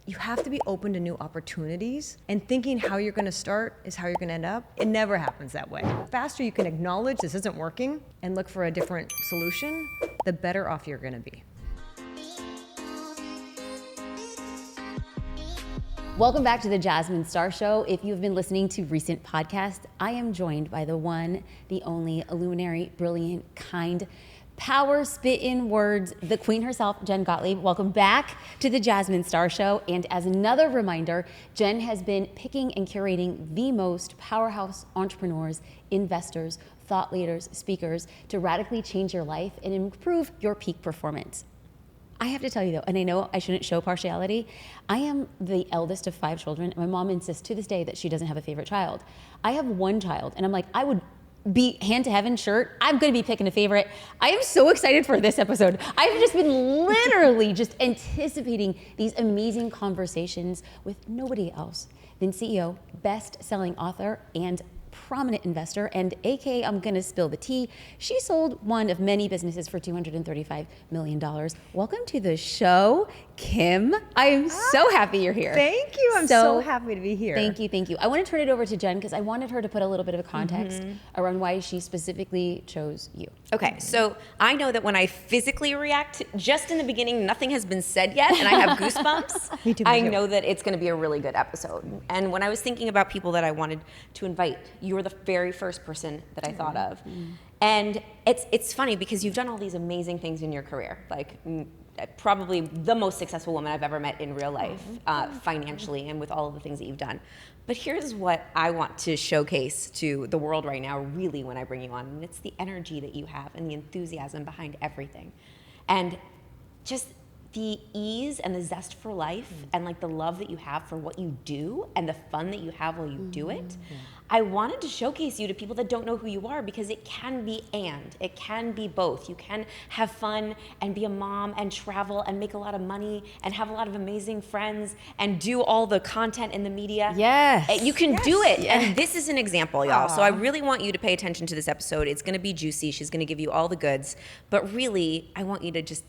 you have to be open to new opportunities, and thinking how you're going to start is how you're going to end up. It never happens that way. The faster you can acknowledge this isn't working and look for a different solution, the better off you're going to be. Welcome back to the Jasmine Star Show. If you've been listening to recent podcasts, I am joined by the one, the only, luminary, brilliant, kind, power spit in words, the queen herself, Jen Gottlieb. Welcome back to the Jasmine Star Show. And as another reminder, Jen has been picking and curating the most powerhouse entrepreneurs, investors, thought leaders, speakers to radically change your life and improve your peak performance. I have to tell you though, and I know I shouldn't show partiality, I am the eldest of 5 children. My mom insists to this day that she doesn't have a favorite child. I have one child, and I'm like, I would be hand to heaven shirt, I'm gonna be picking a favorite. I am so excited for this episode. I've just been literally just anticipating these amazing conversations with nobody else than CEO, best-selling author, and prominent investor, and aka I'm gonna spill the tea. She sold one of many businesses for $235 million. Welcome to the show, Kim. I am so happy you're here. Thank you. I'm so happy to be here. Thank you, thank you. I want to turn it over to Jen because I wanted her to put a little bit of a context around why she specifically chose you. Okay, so I know that when I physically react, just in the beginning, nothing has been said yet, and I have goosebumps. Me too. I know that it's going to be a really good episode. And when I was thinking about people that I wanted to invite, you were the very first person that I thought of. And it's funny because you've done all these amazing things in your career, like probably the most successful woman I've ever met in real life, financially, and with all of the things that you've done. But here's what I want to showcase to the world right now, really, when I bring you on, and it's the energy that you have and the enthusiasm behind everything. And just the ease and the zest for life and like the love that you have for what you do and the fun that you have while you do it. I wanted to showcase you to people that don't know who you are, because it can be it can be both. You can have fun and be a mom and travel and make a lot of money and have a lot of amazing friends and do all the content in the media. Yes. You can do it. Yes. And this is an example, y'all. So I really want you to pay attention to this episode. It's gonna be juicy. She's gonna give you all the goods. But really, I want you to just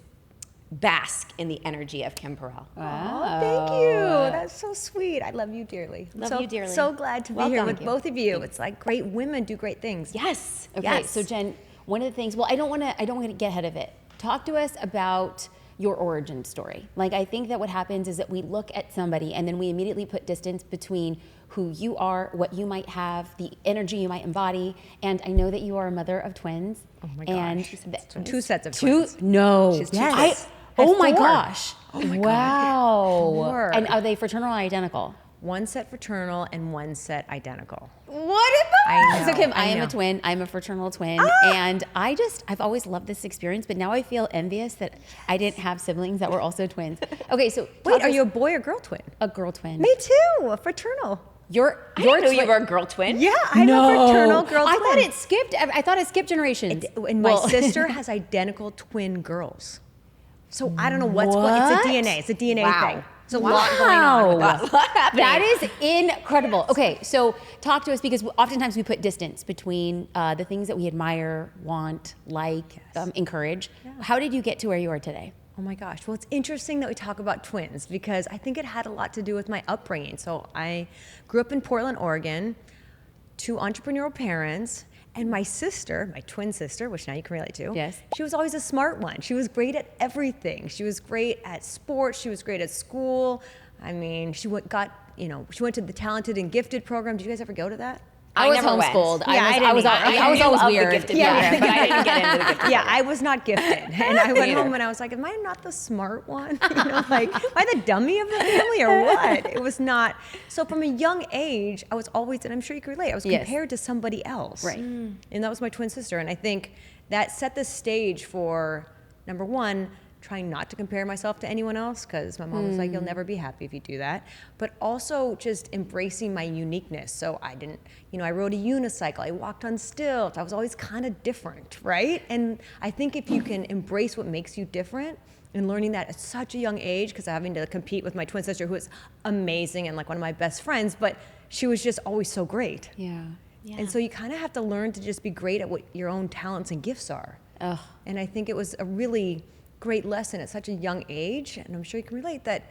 bask in the energy of Kim Perell. Wow. Oh, thank you. That's so sweet. I love you dearly. Love you dearly. So glad to be here with both of you. It's like great women do great things. Yes. Okay, yes. so Jen, one of the things, well, I don't want to get ahead of it. Talk to us about your origin story. Like, I think that what happens is that we look at somebody and then we immediately put distance between who you are, what you might have, the energy you might embody. And I know that you are a mother of twins. Oh my gosh. And 2 sets of twins. No. She's 2 Yes. sets. Oh my 4. gosh. Oh my wow. God. 4. And are they fraternal or identical? 1 set fraternal and 1 set identical. What is that? I know, So Kim, I I am know. a twin. I'm a fraternal twin. And I've always loved this experience, but now I feel envious that I didn't have siblings that were also twins. Okay, so Wait, are you a boy or girl twin? a girl twin? Me too, a fraternal. You're I didn't know twin- you were a girl twin. Yeah, I'm a fraternal girl I twin. thought it skipped. I thought it skipped generations. And my sister has identical twin girls. So I don't know what's going on. It's a DNA. It's a DNA thing. There's a lot going on with Wow. us. That is incredible. Okay, so talk to us, because oftentimes we put distance between the things that we admire, want, like, encourage. How did you get to where you are today? Oh my gosh. Well, it's interesting that we talk about twins, because I think it had a lot to do with my upbringing. So I grew up in Portland, Oregon, 2 entrepreneurial parents. And my sister, my twin sister, which now you can relate to, Yes. she was always a smart one. She was great at everything. She was great at sports. She was great at school. I mean, she went to the talented and gifted program. Did you guys ever go to that? I was never went. homeschooled. Yeah, I was always of the weird. gifted Yeah. program, but I didn't get into the gifted Yeah, program. I was not gifted. And I went home and I was like, am I not the smart one? Like, am I the dummy of the family or what? It was not. So from a young age, I was always, and I'm sure you can relate, I was compared to somebody else. Right. And that was my twin sister. And I think that set the stage for, number one, trying not to compare myself to anyone else, because my mom was like, you'll never be happy if you do that. But also just embracing my uniqueness. So I didn't, I rode a unicycle, I walked on stilts, I was always kind of different, right? And I think if you can embrace what makes you different, and learning that at such a young age, because having to compete with my twin sister, who was amazing and like one of my best friends, but she was just always so great. Yeah. And so you kind of have to learn to just be great at what your own talents and gifts are. Ugh. And I think it was a really great lesson at such a young age, and I'm sure you can relate, that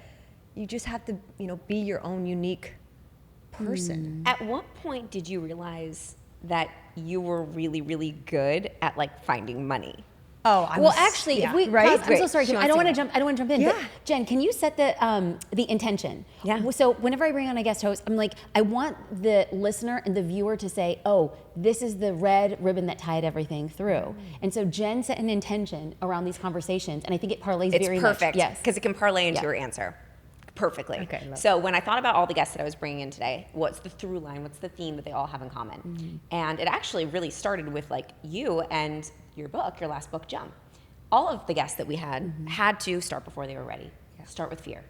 you just have to, be your own unique person. At what point did you realize that you were really, really good at like finding money? Oh, Well, actually, if we right? pause, I'm so Great. sorry. She I don't want wants to to jump. I don't want to jump in. Yeah. But Jen, can you set the intention? Yeah. So whenever I bring on a guest host, I'm like, I want the listener and the viewer to say, "Oh, this is the red ribbon that tied everything through." And so Jen set an intention around these conversations, and I think it parlays It's very much. perfect. Yes. Because it can parlay into Yeah. your answer perfectly. Okay, love So when I thought about all the guests that I was bringing in today, what's the through line? What's the theme that they all have in common? And it actually really started with like you and your book, your last book, Jump. All of the guests that we had to start before they were ready. Start with fear.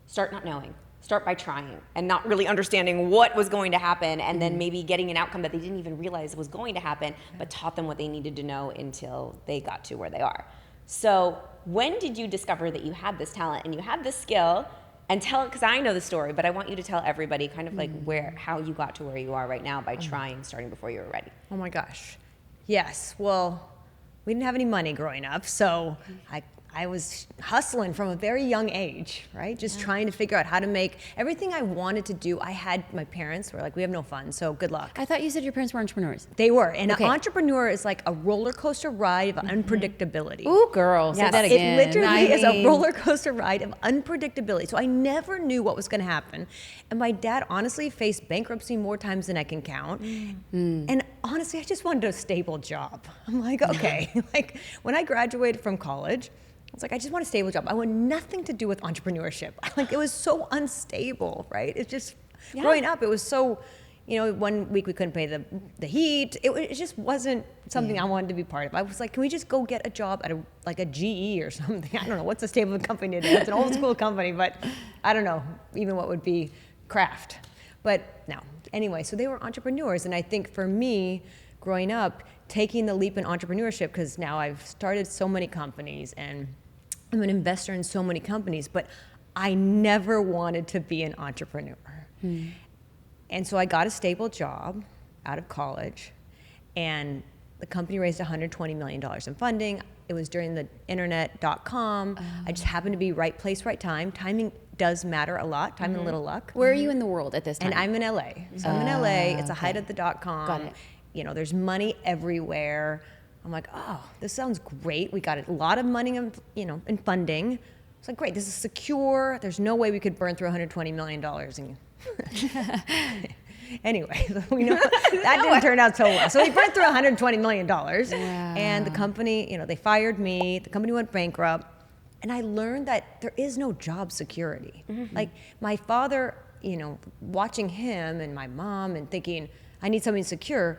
Start not knowing. Start by trying and not really understanding what was going to happen, and then maybe getting an outcome that they didn't even realize was going to happen, but taught them what they needed to know until they got to where they are. So when did you discover that you had this talent and you had this skill? And tell it, because I know the story, but I want you to tell everybody kind of like how you got to where you are right now by trying, starting before you were ready. Oh my gosh. Yes. Well, we didn't have any money growing up, so I was hustling from a very young age, right? Just trying to figure out how to make everything I wanted to do. I had my parents were like, we have no funds, so good luck. I thought you said your parents were entrepreneurs. They were. And Okay. an entrepreneur is like a roller coaster ride of unpredictability. Ooh, girl, say Yes. that again. It literally I is a mean, roller coaster ride of unpredictability. So I never knew what was going to happen. And my dad honestly faced bankruptcy more times than I can count. And honestly, I just wanted a stable job. I'm like, okay. Like when I graduated from college, I was like, I just want a stable job. I want nothing to do with entrepreneurship. Like it was so unstable, right? It's just growing up, it was so, 1 week we couldn't pay the heat. It just wasn't something I wanted to be part of. I was like, can we just go get a job at a GE or something? I don't know what's a stable company today. It's an old school company, but I don't know even what would be Kraft. But no, anyway, so they were entrepreneurs, and I think for me, growing up, taking the leap in entrepreneurship, because now I've started so many companies and I'm an investor in so many companies, but I never wanted to be an entrepreneur. And so I got a stable job out of college, and the company raised $120 million in funding. It was during the internet.com. I just happened to be right place, right time. Timing does matter a lot, time and a little luck. Where are you in the world at this time? And I'm in LA. So I'm in LA. It's a height okay. of the .com. Got it. There's money everywhere. I'm like, oh, this sounds great. We got a lot of money, in funding. It's like, great, this is secure. There's no way we could burn through $120 million. Anyway, we know that didn't turn out so well. So we burned through $120 million. And the company, they fired me. The company went bankrupt. And I learned that there is no job security. Like my father, watching him and my mom and thinking, I need something secure.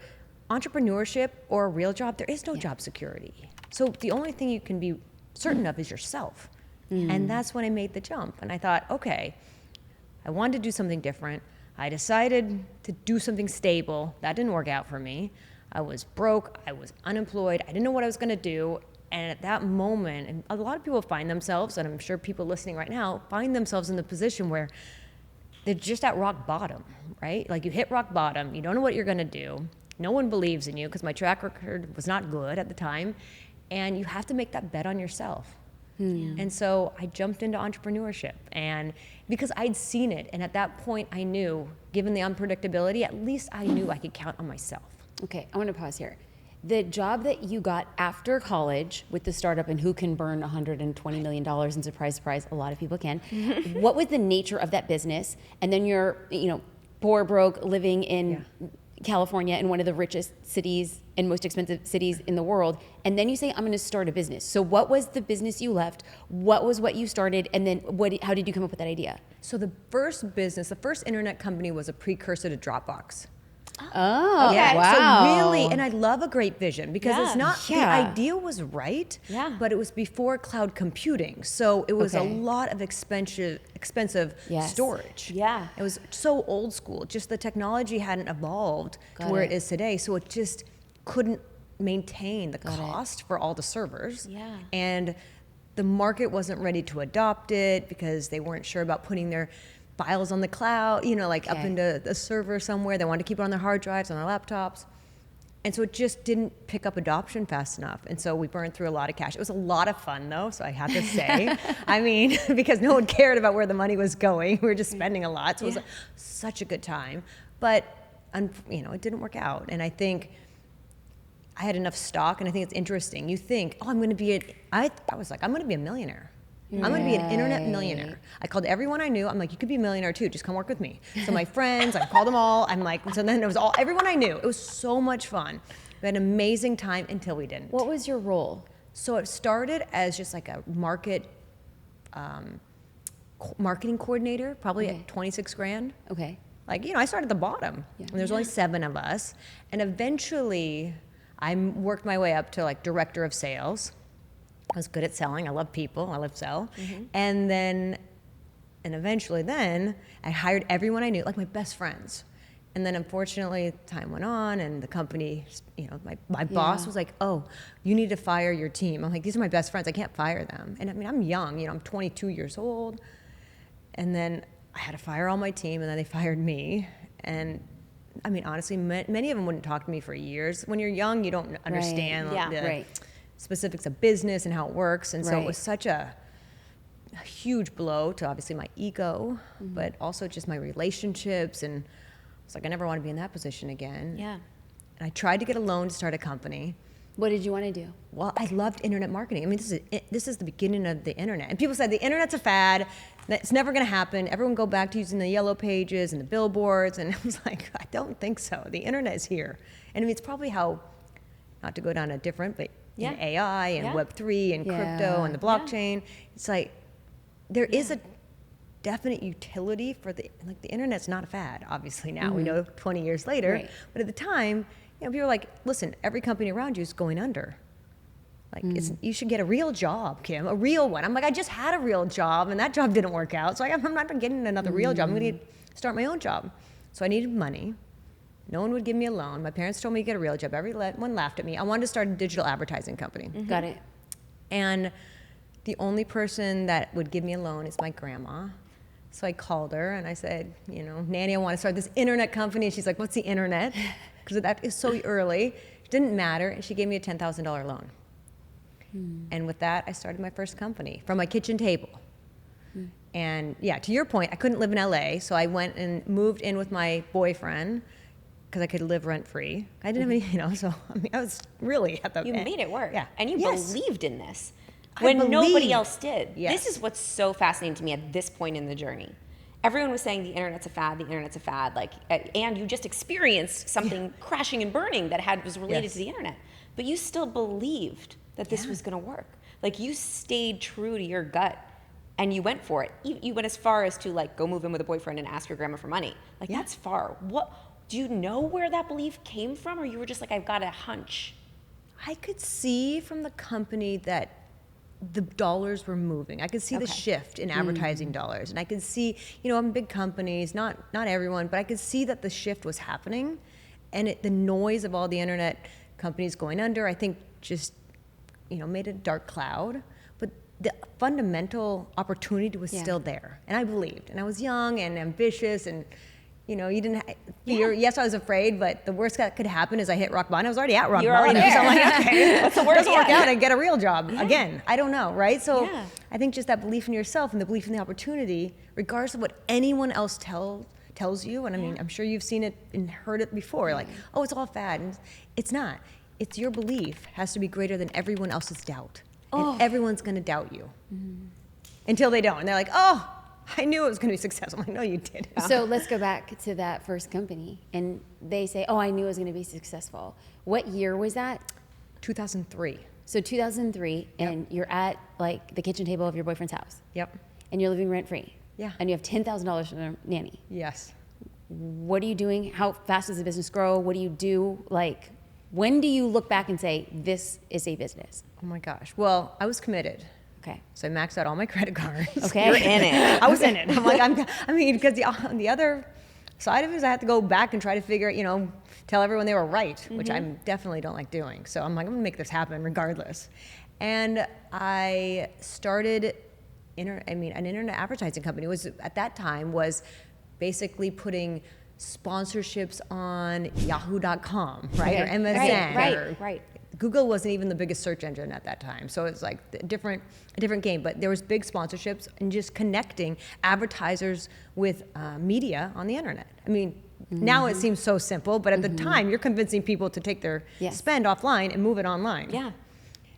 Entrepreneurship or a real job, there is no job security. So the only thing you can be certain of is yourself. And that's when I made the jump. And I thought, okay, I wanted to do something different. I decided to do something stable. That didn't work out for me. I was broke. I was unemployed. I didn't know what I was going to do. And at that moment, and a lot of people find themselves, and I'm sure people listening right now, find themselves in the position where they're just at rock bottom, right? Like you hit rock bottom. You don't know what you're going to do. No one believes in you because my track record was not good at the time. And you have to make that bet on yourself. And so I jumped into entrepreneurship, and because I'd seen it, and at that point I knew, given the unpredictability, at least I knew I could count on myself. Okay, I want to pause here. The job that you got after college with the startup and who can burn $120 million, and surprise, surprise, a lot of people can. What was the nature of that business? And then you're, poor, broke, living in California in one of the richest cities and most expensive cities in the world. And then you say, I'm going to start a business. So what was the business you left? What was what you started? And then how did you come up with that idea? So the first internet company was a precursor to Dropbox. Oh, Yeah, wow. so really, and I love a great vision because it's not, the idea was right, but it was before cloud computing. So it was a lot of expensive storage. Yeah. It was so old school. Just the technology hadn't evolved to where it is today. So it just couldn't maintain the cost for all the servers. Yeah. And the market wasn't ready to adopt it because they weren't sure about putting their files on the cloud, up into the server somewhere. They wanted to keep it on their hard drives, on their laptops. And so it just didn't pick up adoption fast enough. And so we burned through a lot of cash. It was a lot of fun though, so I have to say. I mean, because no one cared about where the money was going. We were just spending a lot. So it was such a good time. But, you know, it didn't work out. And I think I had enough stock, and I think it's interesting. You think, oh, I'm going to be I was like, I'm going to be a millionaire. I'm going to be an internet millionaire. I called everyone I knew. I'm like, you could be a millionaire too. Just come work with me. So my friends, I called them all. I'm like, so then it was everyone I knew. It was so much fun. We had an amazing time until we didn't. What was your role? So it started as just like a marketing coordinator, probably at 26 grand. Okay. Like, you know, I started at the bottom. And there's only 7 of us. And eventually I worked my way up to like director of sales. I was good at selling. I love people. I love sell. And eventually then I hired everyone I knew, like my best friends. And then unfortunately time went on, and the company, you know, my boss was like, oh, you need to fire your team. I'm like, these are my best friends. I can't fire them. And I mean, I'm young, you know, I'm 22 years old. And then I had to fire all my team, and then they fired me. And I mean, honestly, many of them wouldn't talk to me for years. When you're young, you don't understand the specifics of business and how it works. And so it was such a huge blow to obviously my ego, but also just my relationships. And I was like, I never want to be in that position again. Yeah. And I tried to get a loan to start a company. What did you want to do? Well, I loved internet marketing. I mean, this is the beginning of the internet. And people said the internet's a fad. It's never going to happen. Everyone go back to using the yellow pages and the billboards. And I was like, I don't think so. The internet is here. And I mean, it's probably how, not to go down a different, but in AI and Web3 and crypto and the blockchain, it's like there is a definite utility for the internet's not a fad, obviously now. We know 20 years later. But at the time, you know, people were like, listen, every company around you is going under. Like, you should get a real job, Kim, a real one. I'm like, I just had a real job, and that job didn't work out. So I'm not getting another real job. I'm going to start my own job. So I needed money. No one would give me a loan. My parents told me to get a real job. Everyone laughed at me. I wanted to start a digital advertising company. Got it. And the only person that would give me a loan is my grandma. So I called her and I said, you know, Nanny, I want to start this internet company. And she's like, what's the internet? Because that is so early. It didn't matter. And she gave me a $10,000 loan. And with that, I started my first company from my kitchen table. And yeah, to your point, I couldn't live in LA. So I went and moved in with my boyfriend because I could live rent free. I didn't have any, you know, so I mean, I was really at the You made it work. Yeah. And you believed in this I when nobody believed. else did. Yes. This is what's so fascinating to me at this point in the journey. Everyone was saying the internet's a fad, like, and you just experienced something crashing and burning that was related to the internet. But you still believed that this was going to work. Like, you stayed true to your gut and you went for it. You went as far as to like go move in with a boyfriend and ask your grandma for money. Like, that's far. What, do you know where that belief came from, or you were just like, I've got a hunch? I could see from the company that the dollars were moving. I could see the shift in advertising dollars. And I could see, you know, I'm big companies, not everyone, but I could see that the shift was happening. And the noise of all the internet companies going under, I think just, you know, made a dark cloud. But the fundamental opportunity was still there. And I believed. And I was young and ambitious, and you know, you didn't fear. Yes, I was afraid, but the worst that could happen is I hit rock bottom. I was already at rock bottom. So I'm like, okay, what's the worst? Doesn't work out, I get a real job again. I don't know, right? So I think just that belief in yourself and the belief in the opportunity, regardless of what anyone else tells you. And I mean, I'm sure you've seen it and heard it before. Like, oh, it's all fad. And it's not. It's your belief has to be greater than everyone else's doubt. And everyone's going to doubt you until they don't. And they're like, oh, I knew it was going to be successful. I'm like, no, you didn't. So let's go back to that first company. And they say, oh, I knew it was going to be successful. What year was that? 2003. So 2003, and you're at like the kitchen table of your boyfriend's house. Yep. And you're living rent free. Yeah. And you have $10,000 from a nanny. Yes. What are you doing? How fast does the business grow? What do you do? Like, when do you look back and say, this is a business? Oh my gosh. Well, I was committed. Okay. So I maxed out all my credit cards. Okay. You're in it. I was in it. I'm like, I mean, because the other side of it is I had to go back and try to figure, you know, tell everyone they were right, which I definitely don't like doing. So I'm like, I'm gonna make this happen regardless. And I started, an internet advertising company. Was at that time was basically putting sponsorships on Yahoo.com, right? Or Okay. MSN. Right, right. Google wasn't even the biggest search engine at that time. So it's like a different game, but there was big sponsorships and just connecting advertisers with media on the internet. I mean, now it seems so simple, but at the time you're convincing people to take their spend offline and move it online. Yeah,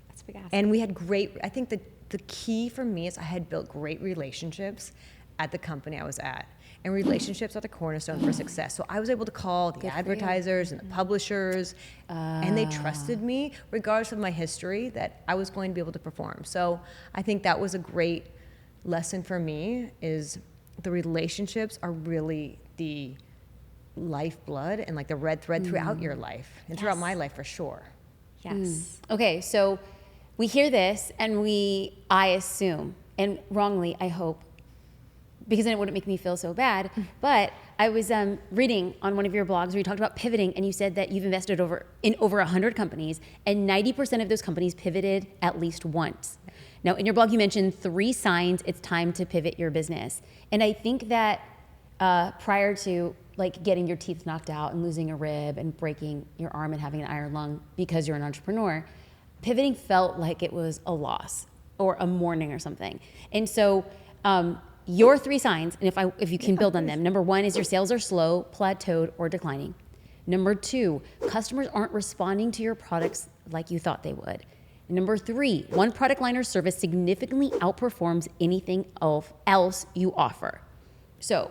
that's a big ask. And we had I think the key for me is I had built great relationships at the company I was at. And relationships are the cornerstone for success. So I was able to call the advertisers and the publishers, and they trusted me, regardless of my history, that I was going to be able to perform. So I think that was a great lesson for me, is the relationships are really the lifeblood and like the red thread throughout your life, and throughout my life for sure. Yes. Okay, so we hear this and I assume, and wrongly, I hope, because then it wouldn't make me feel so bad. But I was reading on one of your blogs where you talked about pivoting, and you said that you've invested in over 100 companies, and 90% of those companies pivoted at least once. Now, in your blog, you mentioned 3 signs it's time to pivot your business. And I think that prior to like getting your teeth knocked out and losing a rib and breaking your arm and having an iron lung because you're an entrepreneur, pivoting felt like it was a loss or a mourning or something. And so, your 3 signs, and if you can build on them. Number 1 is your sales are slow, plateaued, or declining. Number 2, customers aren't responding to your products like you thought they would. And number 3, one product line or service significantly outperforms anything else you offer. So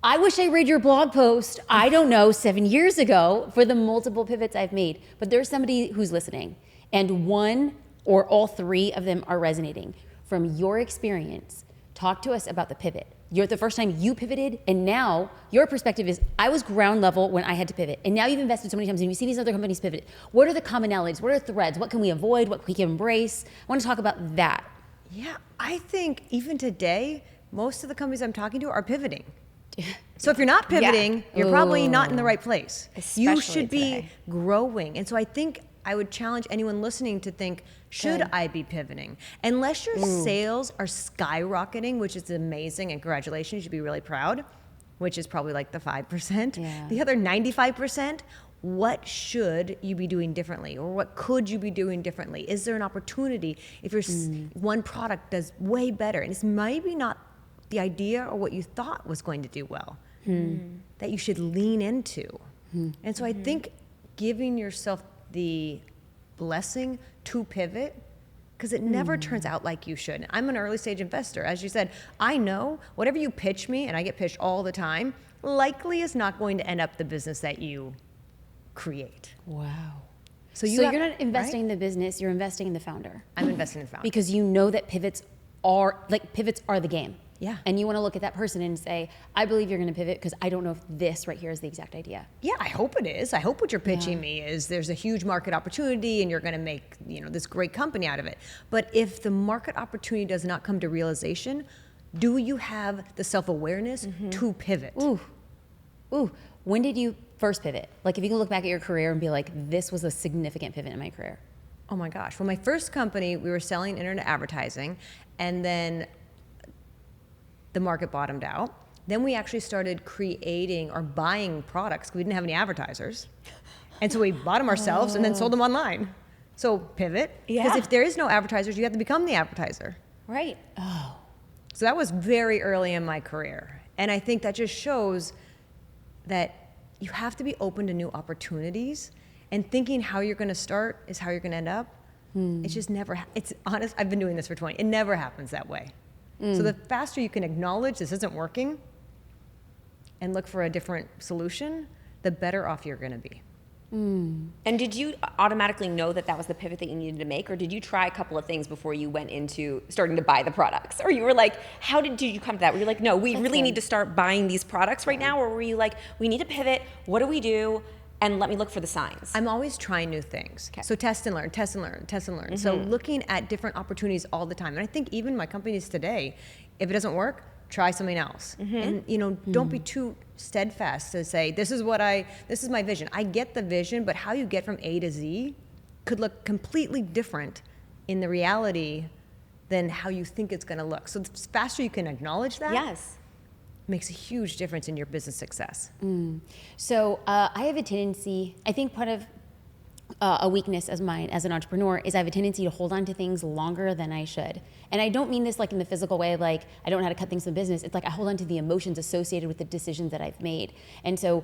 I wish I read your blog post, I don't know, 7 years ago for the multiple pivots I've made. But there's somebody who's listening, and one or all 3 of them are resonating. From your experience, talk to us about the pivot. You're the first time you pivoted, and now your perspective is, I was ground level when I had to pivot, and now you've invested so many times and you see these other companies pivot. What are the commonalities? What are the threads? What can we avoid? What we can embrace? I want to talk about that. Yeah, I think even today, most of the companies I'm talking to are pivoting. So if you're not pivoting, you're probably not in the right place. You Especially should be today. growing. And so I think I would challenge anyone listening to think, should I be pivoting? Unless your sales are skyrocketing, which is amazing, and congratulations, you should be really proud, which is probably like the 5%. Yeah. The other 95%, what should you be doing differently? Or what could you be doing differently? Is there an opportunity if your one product does way better, and it's maybe not the idea or what you thought was going to do well, that you should lean into? And so I think giving yourself the blessing to pivot, because it never turns out like you should. I'm an early stage investor. As you said, I know whatever you pitch me, and I get pitched all the time, likely is not going to end up the business that you create. Wow. So You're not investing in the business, you're investing in the founder. I'm investing in the founder. Because you know that pivots are the game. Yeah. And you want to look at that person and say, I believe you're going to pivot because I don't know if this right here is the exact idea. Yeah, I hope it is. I hope what you're pitching me is there's a huge market opportunity and you're going to make, this great company out of it. But if the market opportunity does not come to realization, do you have the self-awareness to pivot? Ooh. When did you first pivot? Like if you can look back at your career and be like, this was a significant pivot in my career. Oh my gosh. Well, my first company, we were selling internet advertising, and then the market bottomed out. Then we actually started creating or buying products because we didn't have any advertisers. And so we bought them ourselves and then sold them online. So pivot. Because if there is no advertisers, you have to become the advertiser. Right. Oh. So that was very early in my career. And I think that just shows that you have to be open to new opportunities, and thinking how you're going to start is how you're going to end up. It's just never, it's honest, I've been doing this for 20, it never happens that way. So the faster you can acknowledge this isn't working and look for a different solution, the better off you're going to be. And did you automatically know that that was the pivot that you needed to make, or did you try a couple of things before you went into starting to buy the products? Or you were like, how did you come to that? Were you like, no, we really need to start buying these products right now? Or were you like, we need to pivot, what do we do? And let me look for the signs. I'm always trying new things. Okay. So test and learn, test and learn, test and learn. So looking at different opportunities all the time. And I think even my companies today, if it doesn't work, try something else. And don't be too steadfast to say, this is my vision. I get the vision, but how you get from A to Z could look completely different in the reality than how you think it's going to look. So the faster you can acknowledge that, Yes. makes a huge difference in your business success. So I have a tendency, I think part of a weakness as mine as an entrepreneur is I have a tendency to hold on to things longer than I should. And I don't mean this like in the physical way of like, I don't know how to cut things in business. It's like I hold on to the emotions associated with the decisions that I've made. And so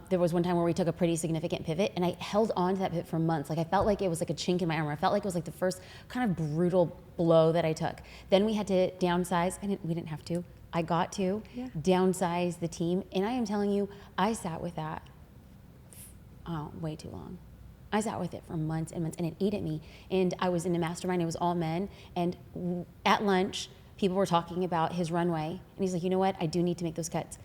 there was one time where we took a pretty significant pivot and I held on to that pivot for months. Like I felt like it was like a chink in my armor. I felt like it was like the first kind of brutal blow that I took. Then we had to downsize, and we didn't have to. I got to downsize the team. And I am telling you, I sat with that way too long. I sat with it for months and months, and it ate at me. And I was in a mastermind, it was all men. And at lunch, people were talking about his runway. And he's like, you know what? I do need to make those cuts.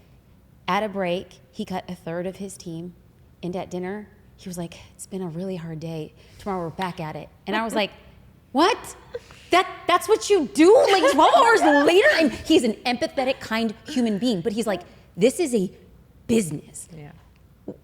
At a break, he cut a third of his team. And at dinner, he was like, it's been a really hard day. Tomorrow we're back at it. And I was like, what? That's what you do? Like 12 hours later? And he's an empathetic, kind human being. But he's like, this is a business. Yeah.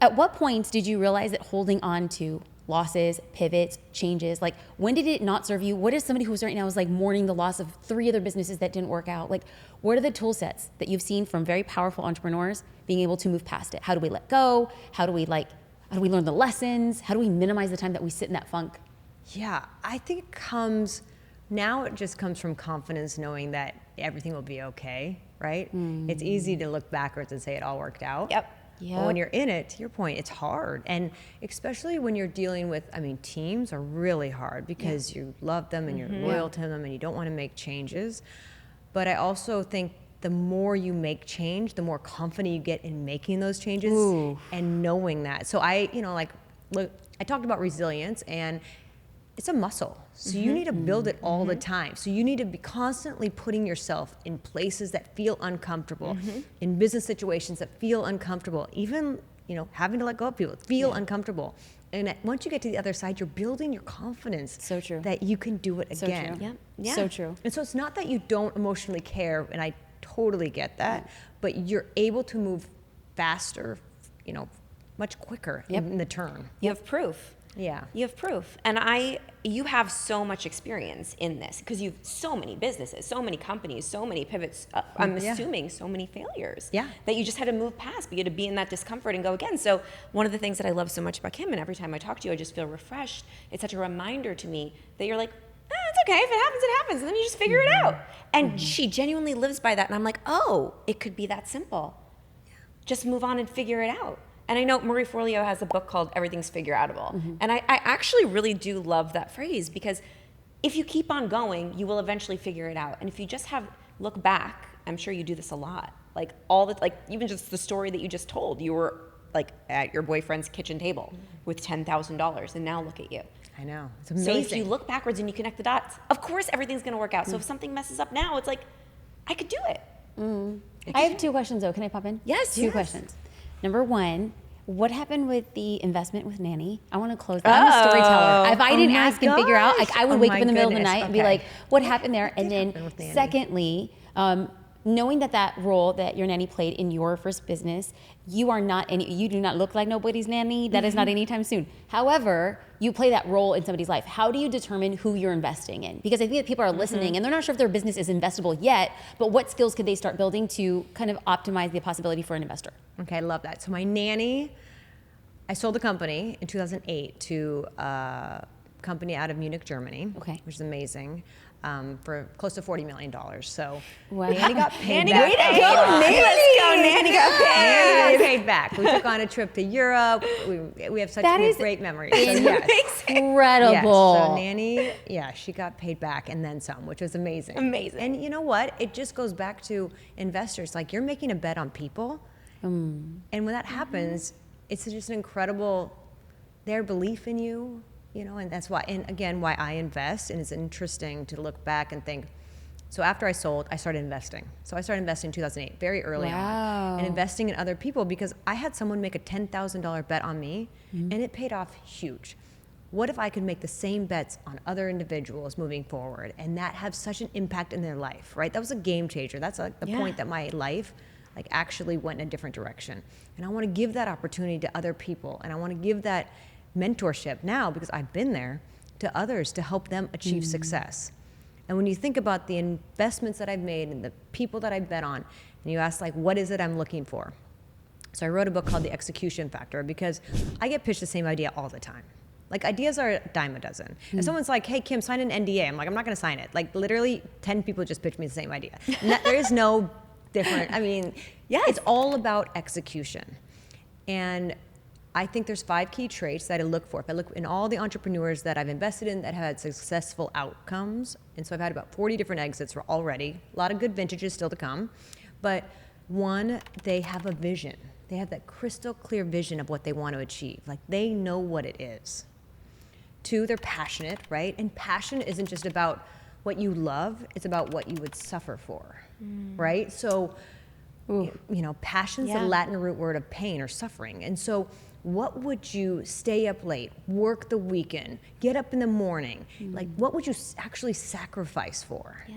At what points did you realize that holding on to losses, pivots, changes, like when did it not serve you? What is somebody who's right now is like mourning the loss of 3 other businesses that didn't work out? Like what are the tool sets that you've seen from very powerful entrepreneurs being able to move past it? How do we let go? How do we learn the lessons? How do we minimize the time that we sit in that funk? Yeah, I think it just comes from confidence, knowing that everything will be okay, right? It's easy to look backwards and say it all worked out. Yep. But when you're in it, to your point, it's hard. And especially when you're dealing with, teams are really hard because you love them and you're loyal to them and you don't want to make changes. But I also think the more you make change, the more confident you get in making those changes and knowing that. So I talked about resilience, and it's a muscle. So you need to build it all the time. So you need to be constantly putting yourself in places that feel uncomfortable, in business situations that feel uncomfortable, even, having to let go of people feel uncomfortable. And once you get to the other side, you're building your confidence. So true. That you can do it again. So true. Yeah. So true. And so it's not that you don't emotionally care, and I totally get that, but you're able to move faster, much quicker in the turn. You have proof. Yeah. You have proof. And you have so much experience in this because you've so many businesses, so many companies, so many pivots, I'm assuming so many failures that you just had to move past, but you had to be in that discomfort and go again. So one of the things that I love so much about Kim, and every time I talk to you, I just feel refreshed. It's such a reminder to me that you're like, it's okay. If it happens, it happens. And then you just figure it out. And she genuinely lives by that. And I'm like, oh, it could be that simple. Just move on and figure it out. And I know Marie Forleo has a book called Everything's Figure Outable. And I actually really do love that phrase, because if you keep on going, you will eventually figure it out. And if you just look back, I'm sure you do this a lot. Like even just the story that you just told, you were like at your boyfriend's kitchen table with $10,000, and now look at you. I know, it's amazing. So if you look backwards and you connect the dots, of course everything's gonna work out. So if something messes up now, it's like, I could do it. I have 2 questions though. Can I pop in? Yes. 2 questions. Number 1, what happened with the investment with Nanny? I want to close that. I'm a storyteller. If I didn't ask and figure out, like I would wake up in the middle of the night and be like, what happened there? And then secondly, knowing that role that your nanny played in your first business, you do not look like nobody's nanny. That is not anytime soon. However, you play that role in somebody's life. How do you determine who you're investing in? Because I think that people are listening and they're not sure if their business is investable yet, but what skills could they start building to kind of optimize the possibility for an investor? Okay, I love that. So my nanny, I sold the company in 2008 to a company out of Munich, Germany, which is amazing, for close to $40 million. So Nanny got paid back. Way to go, Nanny. Let's go, Nanny got paid. Nanny got paid back. We took on a trip to Europe. We have such great memories. So yes. Incredible. Yes. So Nanny, she got paid back and then some, which was amazing. Amazing. And you know what? It just goes back to investors. Like, you're making a bet on people. And when that happens, it's just an incredible, their belief in you, and that's why, and again, why I invest. And it's interesting to look back and think, so after I sold, I started investing. So I started investing in 2008, very early on, and investing in other people, because I had someone make a $10,000 bet on me, and it paid off huge. What if I could make the same bets on other individuals moving forward, and that have such an impact in their life, right? That was a game changer. That's like the point that my life actually went in a different direction. And I want to give that opportunity to other people, and I want to give that mentorship now, because I've been there, to others to help them achieve success. And when you think about the investments that I've made and the people that I bet on, and you ask like, what is it I'm looking for? So I wrote a book called The Execution Factor because I get pitched the same idea all the time. Like ideas are a dime a dozen. And someone's like, hey, Kim, sign an NDA. I'm like, I'm not gonna sign it. Like literally 10 people just pitched me the same idea. There is no different, I mean, it's all about execution. And I think there's 5 key traits that I look for. If I look in all the entrepreneurs that I've invested in that have had successful outcomes, and so I've had about 40 different exits already, a lot of good vintages still to come, but one, they have a vision. They have that crystal clear vision of what they want to achieve. Like they know what it is. 2, they're passionate, right? And passion isn't just about what you love, it's about what you would suffer for, right? So, you know, passion's the Latin root word of pain or suffering. And so what would you stay up late, work the weekend, get up in the morning? Like what would you actually sacrifice for? Yeah.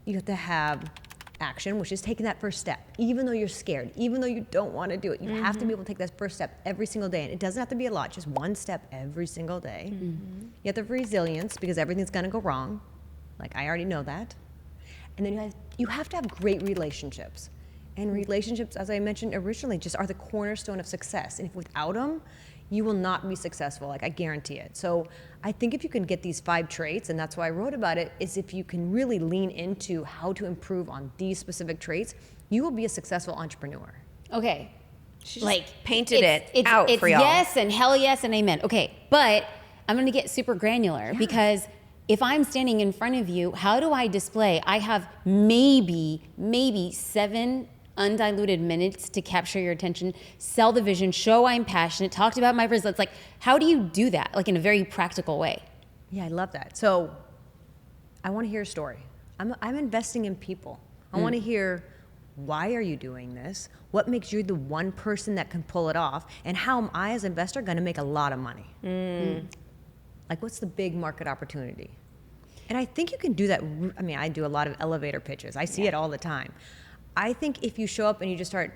You have to have action, which is taking that first step, even though you're scared, even though you don't want to do it. You have to be able to take that first step every single day. And it doesn't have to be a lot, just one step every single day. You have to have resilience because everything's going to go wrong. Like I already know that. And then you have to have great relationships. And relationships, as I mentioned originally, just are the cornerstone of success. And if without them, you will not be successful, like I guarantee it. So I think if you can get these 5 traits, and that's why I wrote about it, is if you can really lean into how to improve on these specific traits, you will be a successful entrepreneur. Okay. She just painted it out it's for y'all. Yes and hell yes and amen. Okay, but I'm going to get super granular because if I'm standing in front of you, how do I display? I have maybe 7 undiluted minutes to capture your attention, sell the vision, show I'm passionate, talked about my results. Like, how do you do that? Like in a very practical way. Yeah, I love that. So I want to hear a story. I'm investing in people. I want to hear, why are you doing this? What makes you the one person that can pull it off? And how am I as an investor going to make a lot of money? Like what's the big market opportunity? And I think you can do that. I mean, I do a lot of elevator pitches. I see it all the time. I think if you show up and you just start,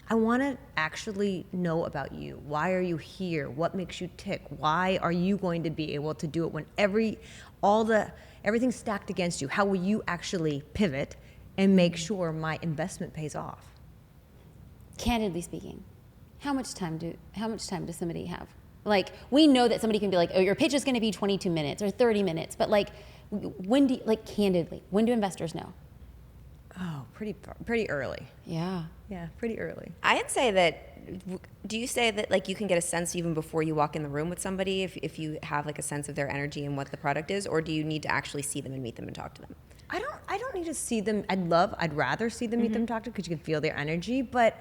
I want to actually know about you. Why are you here? What makes you tick? Why are you going to be able to do it when everything's stacked against you? How will you actually pivot and make sure my investment pays off? Candidly speaking, how much time does somebody have? Like, we know that somebody can be like, oh, your pitch is going to be 22 minutes or 30 minutes, but like, candidly, when do investors know? Oh, pretty early. Yeah. Yeah, pretty early. I'd say that, do you say that like you can get a sense even before you walk in the room with somebody if you have like a sense of their energy and what the product is, or do you need to actually see them and meet them and talk to them? I don't need to see them. I'd rather see them, meet them, talk to them because you can feel their energy. But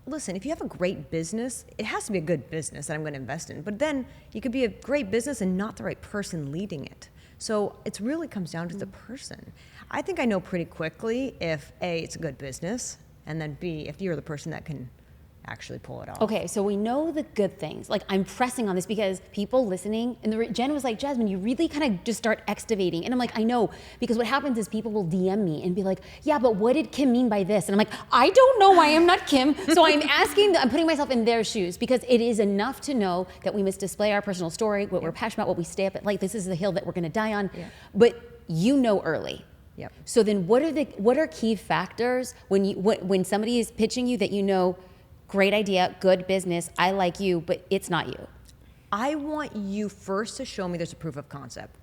listen, if you have a great business, it has to be a good business that I'm going to invest in. But then you could be a great business and not the right person leading it. So it really comes down to the person. I think I know pretty quickly if A, it's a good business, and then B, if you're the person that can actually pull it off. Okay, so we know the good things. Like, I'm pressing on this because people listening, and Jen was like, Jasmine, you really kind of just start excavating. And I'm like, I know, because what happens is people will DM me and be like, yeah, but what did Kim mean by this? And I'm like, I don't know, I am not Kim. So I'm putting myself in their shoes, because it is enough to know that we must display our personal story, what we're passionate about, what we stay up at, like, this is the hill that we're gonna die on. Yeah. But you know early. Yep. So then what are key factors when somebody is pitching you that you know, great idea, good business, I like you, but it's not you? I want you first to show me there's a proof of concept.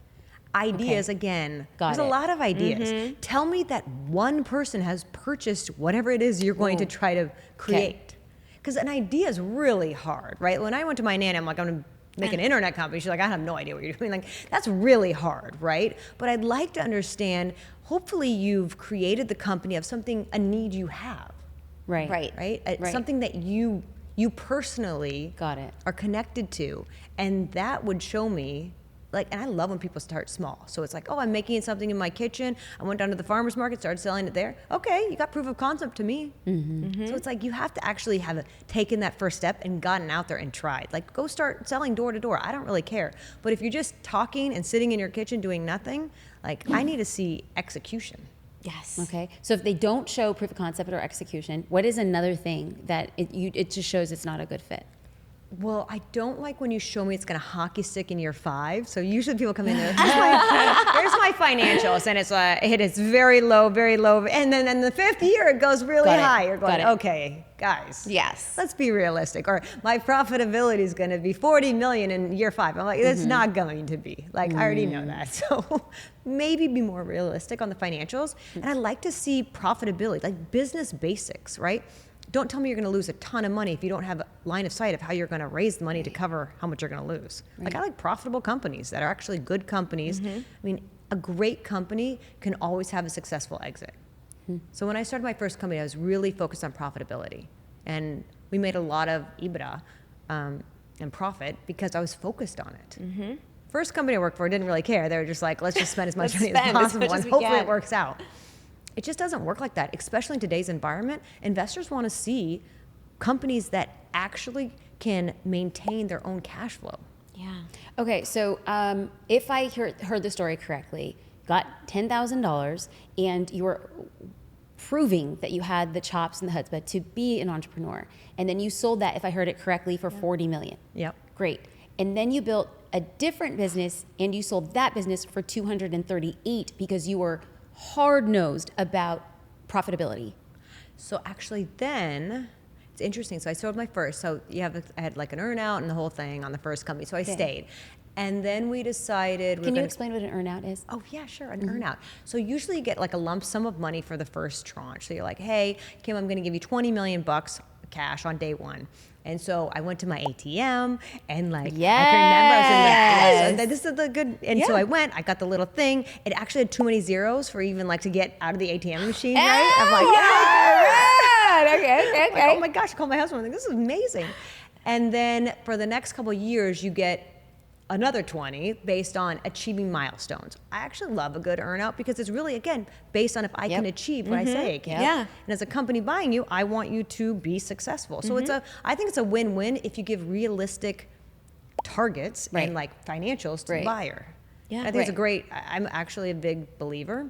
Ideas, again, there's a lot of ideas. Tell me that one person has purchased whatever it is you're going to try to create. Because an idea is really hard, right? When I went to my nanny, I'm like, I'm gonna make an internet company. She's like, I have no idea what you're doing. Like, that's really hard, right? But I'd like to understand, hopefully you've created the company of something, a need you have. Right. Right? Something that you personally are connected to. And that would show me, like, and I love when people start small. So it's like, oh, I'm making something in my kitchen. I went down to the farmer's market, started selling it there. Okay, you got proof of concept to me. So it's like, you have to actually have taken that first step and gotten out there and tried. Like, go start selling door to door. I don't really care. But if you're just talking and sitting in your kitchen doing nothing, like, I need to see execution. Yes. Okay. So if they don't show proof of concept or execution, what is another thing that it just shows it's not a good fit? Well, I don't like when you show me it's going to hockey stick in year 5. So usually people come in there, here's my financials, and it is very low, and then in the 5th year it goes really high. You're going, okay, guys, Yes. let's be realistic. Or my profitability is going to be 40 million in year 5. I'm like, it's not going to be. Like, I already know that. So maybe be more realistic on the financials. And I like to see profitability, like business basics, right? Don't tell me you're going to lose a ton of money if you don't have a line of sight of how you're going to raise the money to cover how much you're going to lose. Like, I like profitable companies that are actually good companies. I mean, a great company can always have a successful exit. So when I started my first company, I was really focused on profitability. And we made a lot of EBITDA and profit because I was focused on it. First company I worked for didn't really care. They were just like, let's just spend as much money as possible and hopefully it works out. It just doesn't work like that, especially in today's environment. Investors want to see companies that actually can maintain their own cash flow. Yeah. Okay, so if I heard the story correctly, got $10,000 and you were proving that you had the chops and the chutzpah to be an entrepreneur, and then you sold that, if I heard it correctly, for $40 million. Yep. Great. And then you built a different business and you sold that business for $238 because you were hard-nosed about profitability. So actually then, it's interesting. So I sold my first. So I had like an earn out and the whole thing on the first company. So I stayed. And then we decided... Can you explain what an earn out is? Oh, yeah, sure, an earn out. So usually you get like a lump sum of money for the first tranche. So you're like, hey, Kim, I'm going to give you 20 million bucks cash on day 1. And so I went to my ATM and like, I can remember I was in the, this is the good, and so I went, I got the little thing. It actually had too many zeros for even like to get out of the ATM machine, right? I'm like, okay. Like, oh my gosh, I called my husband, I'm like, this is amazing. And then for the next couple of years, you get another 20 based on achieving milestones. I actually love a good earn out because it's really, again, based on if I can achieve what I say I can. Yeah. And as a company buying you, I want you to be successful. So I think it's a win-win if you give realistic targets and like financials to the buyer. Yeah. I think it's a great, I'm actually a big believer.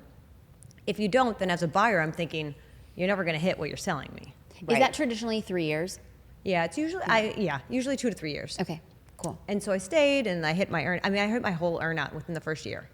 If you don't, then as a buyer, I'm thinking, you're never going to hit what you're selling me. Is that traditionally 3 years? Yeah, it's usually, usually 2 to 3 years. Okay, cool. And so I stayed and I hit my I hit my whole earn out within the first year.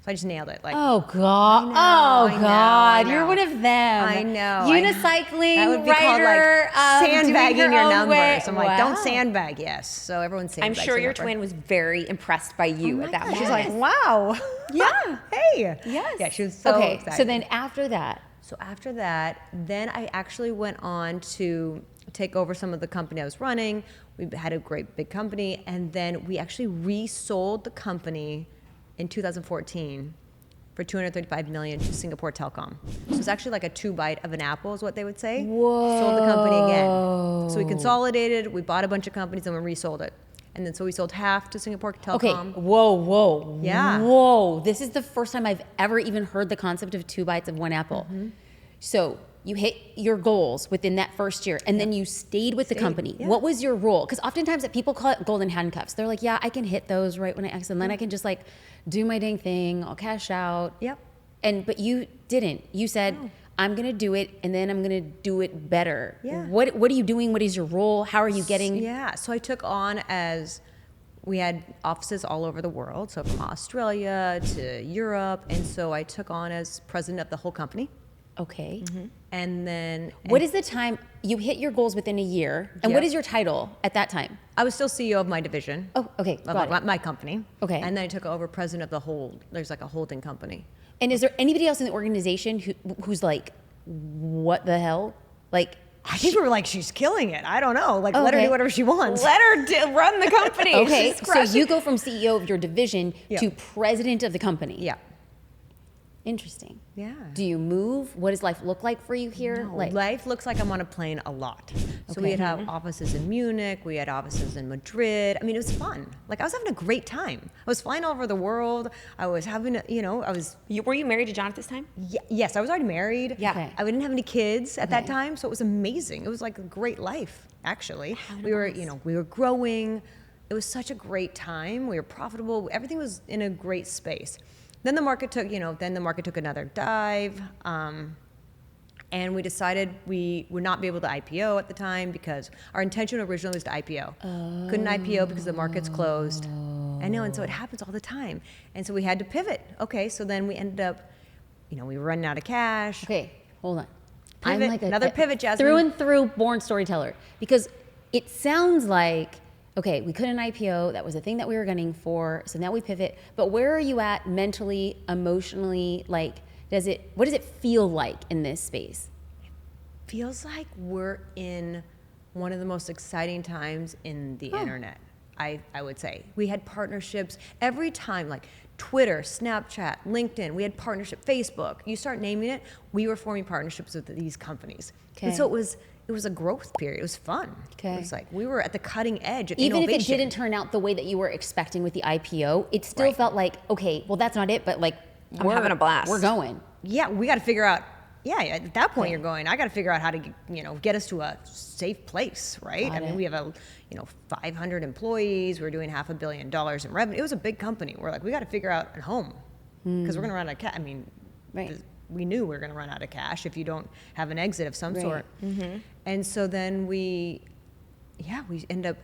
So I just nailed it. Like, oh God! I know. You're one of them. I know. Unicycling that would be writer, called like sandbagging doing your own numbers. way. I'm like, don't sandbag. Yes. So everyone's sandbagging. I'm sure your twin was very impressed by you at that point. She's like, wow. Yeah. Hey. Yes. Yeah, she was so excited. So then after that. So after that, then I actually went on to take over some of the company I was running. We had a great big company, and then we actually resold the company in 2014 for $235 million to Singapore Telecom. So it's actually like a 2-bite of an apple is what they would say. Whoa. Sold the company again. So we consolidated, we bought a bunch of companies, and we resold it. And then so we sold half to Singapore Telecom. Okay, whoa. Yeah. Whoa, this is the first time I've ever even heard the concept of 2 bites of one apple. So you hit your goals within that first year, and then you stayed with the company. Yeah. What was your role? Because oftentimes that people call it golden handcuffs. They're like, yeah, I can hit those right when I exit, and then I can just like do my dang thing, I'll cash out. Yep. But you didn't. You said, I'm gonna do it, and then I'm gonna do it better. Yeah. What are you doing? What is your role? How are you getting? Yeah, so I took on we had offices all over the world, so from Australia to Europe, and so I took on as president of the whole company. Okay. And then... What is the time, you hit your goals within a year, and what Yep. is your title at that time? I was still CEO of my division. Oh, okay, got it. My company. Okay. And then I took over president of the whole, there's like a holding company. And is there anybody else in the organization who's like, what the hell? Like, I think we were like, she's killing it. I don't know. Like, let her Okay. do whatever she wants. Let her run the company. okay, She's so crushing you go from CEO of your division Yeah. to president of the company. Yeah. Interesting. Yeah. Do you move? What does life look like for you here? No, life looks like I'm on a plane a lot. So we Okay. would have offices in Munich, we had offices in Madrid. I mean, it was fun. Like, I was having a great time. I was flying all over the world. I was having, Were you married to John at this time? yes, I was already married. Yeah. Okay. I didn't have any kids at that Okay. time, so it was amazing. It was like a great life, actually. We were growing. It was such a great time. We were profitable. Everything was in a great space. Then the market took, another dive. And we decided we would not be able to IPO at the time because our intention originally was to IPO. Couldn't IPO because the market's closed. I know, and so it happens all the time. And so we had to pivot. Okay, so then we ended up, we were running out of cash. Okay, hold on. Pivot, I'm like another pivot, Jasmine. Through and through born storyteller. Because it sounds like, okay, we couldn't IPO. That was the thing that we were gunning for. So now we pivot. But where are you at mentally, emotionally? Like, what does it feel like in this space? Feels like we're in one of the most exciting times in the internet, I would say. We had partnerships every time, like Twitter, Snapchat, LinkedIn. We had partnership, Facebook. You start naming it, we were forming partnerships with these companies. Okay. And so it was a growth period. It was fun. Okay. It was like we were at the cutting edge of Even innovation. if it didn't turn out the way that you were expecting with the IPO, it still felt like, okay, well, that's not it, but like, we're having a blast. We're going. Yeah, we got to figure out. Yeah, at that point you're going. I got to figure out how to, get us to a safe place, right? Got I mean, it. we have 500 employees. We're doing $500 million in revenue. It was a big company. We're like, we got to figure out a home because we're going to run out of cash. I mean, Right. we knew we were going to run out of cash if you don't have an exit of some Right. sort. And so then we end up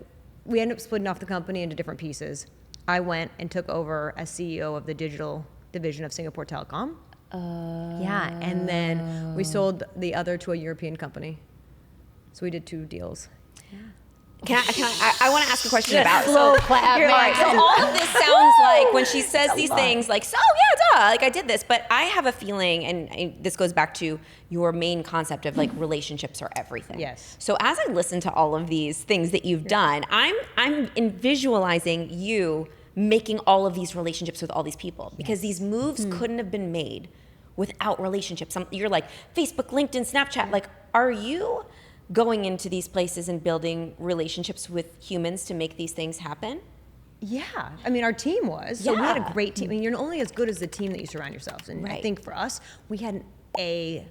splitting off the company into different pieces. I went and took over as CEO of the digital division of Singapore Telecom. Yeah, and then we sold the other to a European company. So we did 2 deals. I want to ask a question Just about slow clap, you're man. like, so all of this sounds like when she says these things, like, so yeah, duh, like I did this, but I have a feeling, and this goes back to your main concept of like relationships are everything. Yes. So as I listen to all of these things that you've done, I'm visualizing you making all of these relationships with all these people because these moves couldn't have been made without relationships. You're like Facebook, LinkedIn, Snapchat. Like, are you going into these places and building relationships with humans to make these things happen? Yeah, I mean, our team was. So we had a Yeah. great team. I mean, you're only as good as the team that you surround yourselves. And I Right. think for us, we had an A+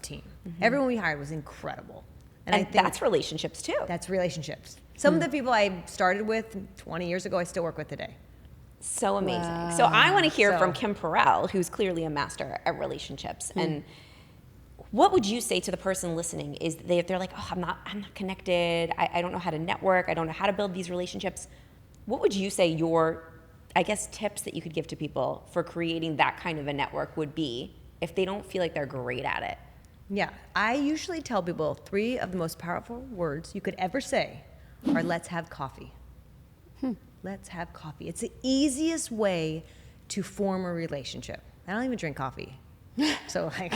team. Everyone we hired was incredible. And I think that's relationships too. that's relationships. Some of the people I started with 20 years ago, I still work with today. So amazing. So I want to hear So- from Kim Perell, who's clearly a master at relationships. And what would you say to the person listening is they're like, oh, I'm not connected. I don't know how to network. I don't know how to build these relationships. What would you say your, I guess, tips that you could give to people for creating that kind of a network would be if they don't feel like they're great at it? Yeah, I usually tell people 3 of the most powerful words you could ever say are let's have coffee. Let's have coffee. It's the easiest way to form a relationship. I don't even drink coffee. So like,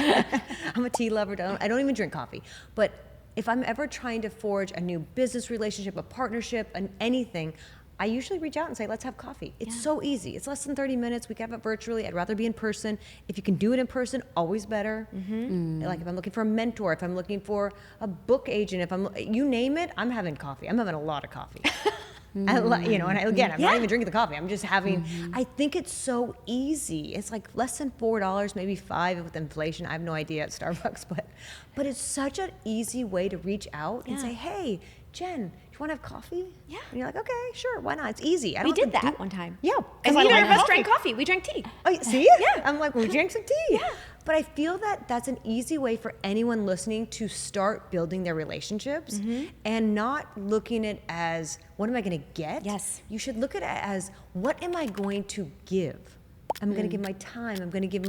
I'm a tea lover. I don't even drink coffee. But if I'm ever trying to forge a new business relationship, a partnership, anything, I usually reach out and say, let's have coffee. It's so easy. It's less than 30 minutes. We can have it virtually. I'd rather be in person. If you can do it in person, always better. Like if I'm looking for a mentor, if I'm looking for a book agent, you name it, I'm having coffee. I'm having a lot of coffee. I'm not even drinking the coffee. I'm just having, I think it's so easy. It's like less than $4, maybe $5 with inflation. I have no idea at Starbucks, but it's such an easy way to reach out and say, hey, Jen, you want to have coffee? Yeah. And you're like, okay, sure, why not? It's easy. We did that one time. Yeah. And 'cause I neither like of us coffee. drank coffee. We drank tea. Oh, see? Yeah. I'm like, we drank some tea. Yeah. But I feel that that's an easy way for anyone listening to start building their relationships and not looking at it as, what am I going to get? Yes. You should look at it as, what am I going to give? I'm going to give my time. I'm going to give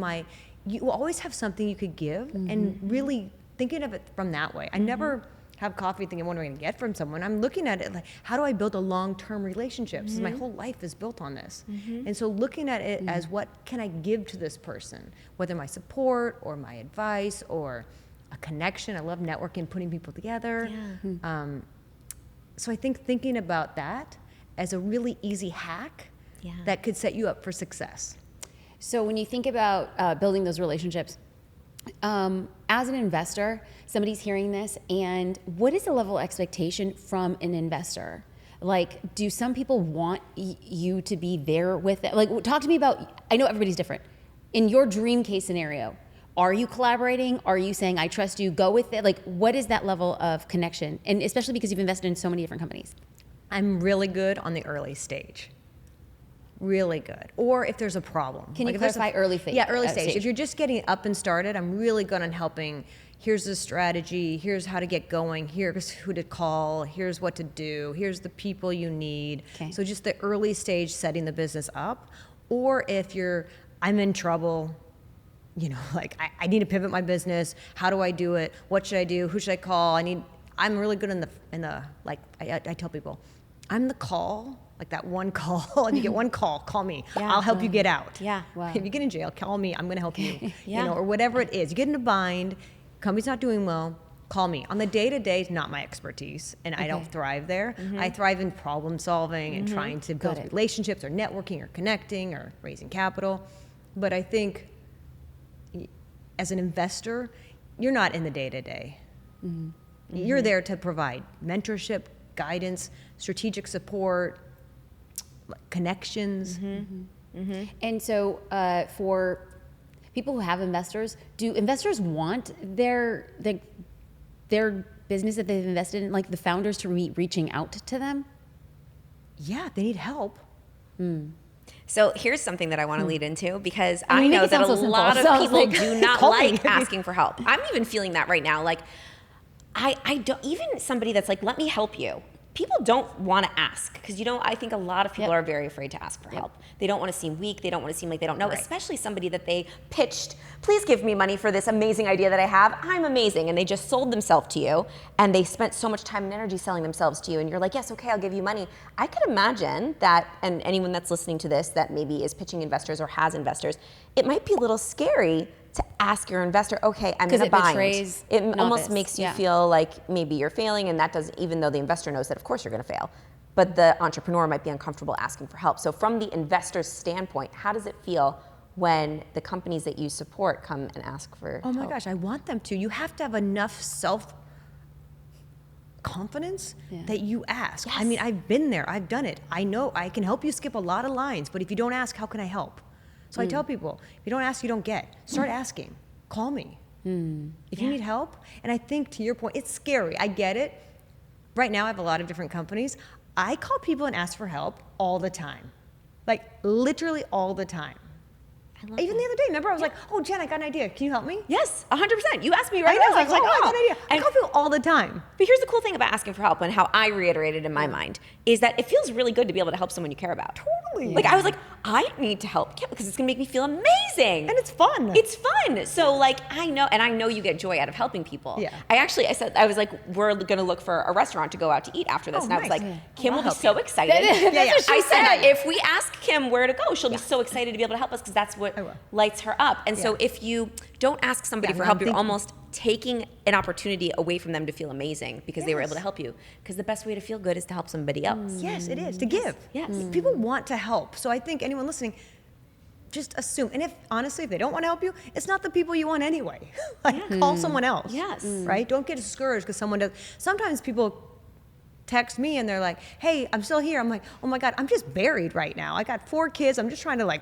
you always have something you could give and really thinking of it from that way. I never have coffee thinking, what am I going to get from someone? I'm looking at it like, how do I build a long-term relationship? Because my whole life is built on this. And so looking at it as, what can I give to this person? Whether my support or my advice or a connection. I love networking, putting people together. So I think thinking about that as a really easy hack that could set you up for success. So when you think about building those relationships, as an investor, somebody's hearing this, and what is the level of expectation from an investor? Like, do some people want you to be there with it? Like, talk to me about, I know everybody's different. In your dream case scenario, are you collaborating? Are you saying, I trust you, go with it? Like, what is that level of connection? And especially because you've invested in so many different companies. I'm really good on the early stage. Really good. Or if there's a problem. Can you if there's clarify early phase? Yeah, early stage. stage. If you're just getting up and started, I'm really good on helping here's the strategy, here's how to get going, here's who to call, here's what to do, here's the people you need. Okay. So just the early stage setting the business up. Or if I'm in trouble, like I need to pivot my business. How do I do it? What should I do? Who should I call? I'm really good in the like, I tell people, I'm the call, like that one call. If you get one call me. Yeah. I'll help you get out. Yeah. Wow. If you get in jail, call me. I'm going to help you. Yeah. Or whatever it is. You get in a bind, company's not doing well, call me. On the day-to-day, it's not my expertise, and I don't thrive there. I thrive in problem solving and trying to build relationships or networking or connecting or raising capital. But I think as an investor, you're not in the day-to-day. You're there to provide mentorship, guidance, strategic support, connections. And so for people who have investors, do investors want their business that they've invested in, like the founders, to be reaching out to them? Yeah, they need help. So here's something that I want to lead into, because I mean, I know make it that a sound so simple. lot of So, people like, do not call me. like asking for help. I'm even feeling that right now. Like, I don't, even somebody that's like, let me help you. People don't want to ask, because I think a lot of people are very afraid to ask for help. They don't want to seem weak. They don't want to seem like they don't know, especially somebody that they pitched, please give me money for this amazing idea that I have. I'm amazing. And they just sold themselves to you, and they spent so much time and energy selling themselves to you. And you're like, yes, okay, I'll give you money. I could imagine that, and anyone that's listening to this that maybe is pitching investors or has investors, it might be a little scary to ask your investor, okay, I'm in a bind. Betrays it almost novice. makes you feel like maybe you're failing, and that doesn't, even though the investor knows that of course you're going to fail, but the entrepreneur might be uncomfortable asking for help. So from the investor's standpoint, how does it feel when the companies that you support come and ask for Oh my help? gosh, I want them to. You have to have enough self-confidence that you ask. I mean, I've been there. I've done it. I know I can help you skip a lot of lines, but if you don't ask, how can I help? So I tell people, if you don't ask, you don't get. Start asking. Call me. If you need help. And I think, to your point, it's scary. I get it. Right now, I have a lot of different companies. I call people and ask for help all the time. Like, literally all the time. Even the other day, remember, I was like, oh, Jen, I got an idea. Can you help me? Yes, 100%. You asked me right I know. away. I was like, oh, I got an idea. I And- call people all the time. But here's the cool thing about asking for help, and how I reiterate it in my mind, is that it feels really good to be able to help someone you care about. Totally. Like, I was like, I need to help Kim because it's gonna make me feel amazing. And it's fun. It's fun. So like, I know you get joy out of helping people. Yeah. I was like, we're gonna look for a restaurant to go out to eat after this. Oh, and I was nice. like, Yeah. Kim I'll will be help so you. excited. That's what she I said, said. if we ask Kim where to go, she'll be so excited to be able to help us, because that's what I will. lights her up. And so Yeah. if you don't ask somebody Yeah, for no, help, I'm you're thinking- almost taking an opportunity away from them to feel amazing because they were Yes. able to help you. Because the best way to feel good is to help somebody else. Yes, it is. To give. Yes. People want to help. So I think anyone listening, just assume. And honestly, if they don't want to help you, it's not the people you want anyway. Like, call someone else. Yes. Right? Don't get discouraged because someone does. Sometimes people text me and they're like, hey, I'm still here. I'm like, oh my God, I'm just buried right now. I got 4 kids. I'm just trying to like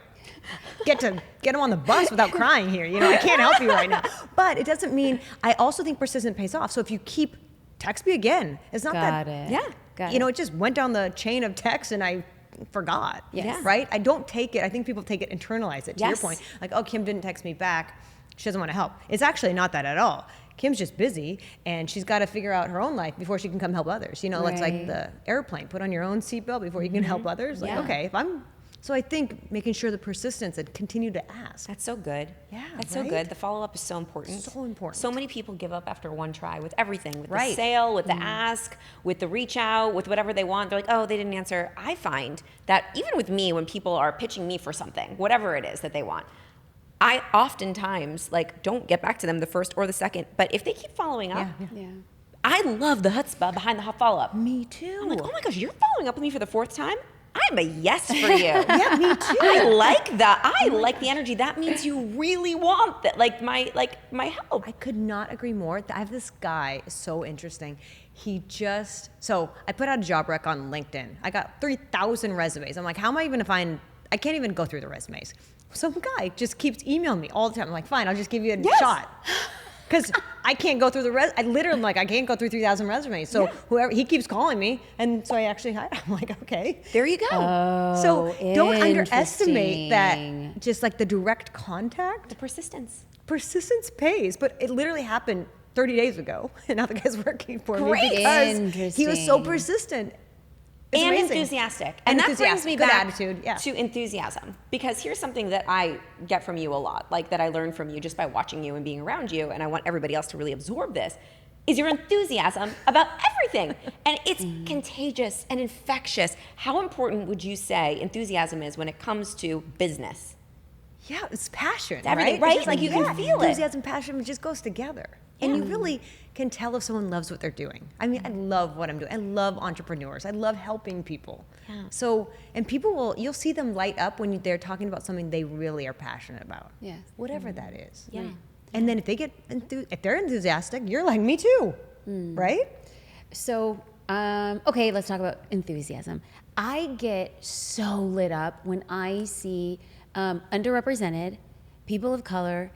get them on the bus without crying here. I can't help you right now. But it doesn't mean, I also think persistence pays off. So if you keep, text me again. It's not Got that. it. Yeah. Got It just went down the chain of text and I forgot. Yes. Right? I don't take it. I think people take it, internalize it. To your Yes. point, like, oh, Kim didn't text me back. She doesn't want to help. It's actually not that at all. Kim's just busy and she's got to figure out her own life before she can come help others. It's like Right. the airplane. Put on your own seatbelt before you can help others. Like, Yeah. okay, so I think making sure the persistence and continue to ask. That's so good. Yeah, That's so right? good. The follow-up is so important. So important. So many people give up after one try with everything, with the Right. sale, with the ask, with the reach out, with whatever they want. They're like, oh, they didn't answer. I find that even with me, when people are pitching me for something, whatever it is that they want, I oftentimes don't get back to them the first or the second. But if they keep following up, Yeah. I love the chutzpah behind the follow-up. Me too. I'm like, oh my gosh, you're following up with me for the 4th time? I'm a yes for you. Yeah, me too. I like that. I like the energy. That means you really want that, my help. I could not agree more. I have this guy, so interesting. So I put out a job rec on LinkedIn. I got 3,000 resumes. I'm like, how am I even to find, I can't even go through the resumes. Some guy just keeps emailing me all the time. I'm like, fine, I'll just give you a shot. Because I can't go through I literally am like, I can't go through 3,000 resumes. So whoever, he keeps calling me. And so I actually hired him. I'm like, okay. There you go. So don't underestimate that, interesting. just like the direct contact. The persistence. Persistence pays, but it literally happened 30 days ago, and now the guy's working for me Great. because he was so Interesting. persistent. It's and amazing. enthusiastic. And that brings enthusiastic. me Good back attitude, yeah. to enthusiasm. Because here's something that I get from you a lot, like that I learned from you just by watching you and being around you, and I want everybody else to really absorb this, is your enthusiasm about everything. And it's contagious and infectious. How important would you say enthusiasm is when it comes to business? Yeah, it's passion, everything, right? right? It's just Like, you can feel it. Enthusiasm, passion, it just goes together. And you really can tell if someone loves what they're doing. I mean, I love what I'm doing. I love entrepreneurs. I love helping people. Yeah. So, and people you'll see them light up when they're talking about something they really are passionate about. Yes. Whatever that is. Yeah. And then if they get, if they're enthusiastic, you're like, me too, right? So, okay, let's talk about enthusiasm. I get so lit up when I see underrepresented people of color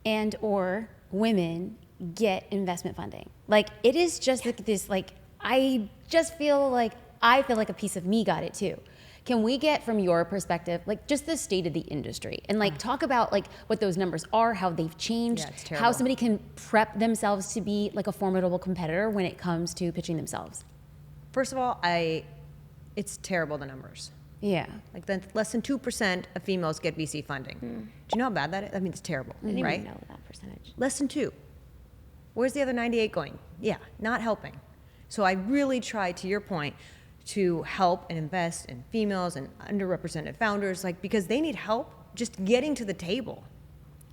and or women get investment funding. Like, it is just like this, like, I feel like a piece of me got it too. Can we get, from your perspective, like, just the state of the industry and like talk about like what those numbers are, how they've changed, Yeah, it's how terrible. somebody can prep themselves to be like a formidable competitor when it comes to pitching themselves? First of all, it's terrible, the numbers. Yeah. Like less than 2% of females get VC funding. Do you know how bad that is? I mean, it's terrible, I didn't right? even know that percentage. Less than 2. Where's the other 98 going? Yeah, not helping. So I really try, to your point, to help and invest in females and underrepresented founders, like, because they need help just getting to the table,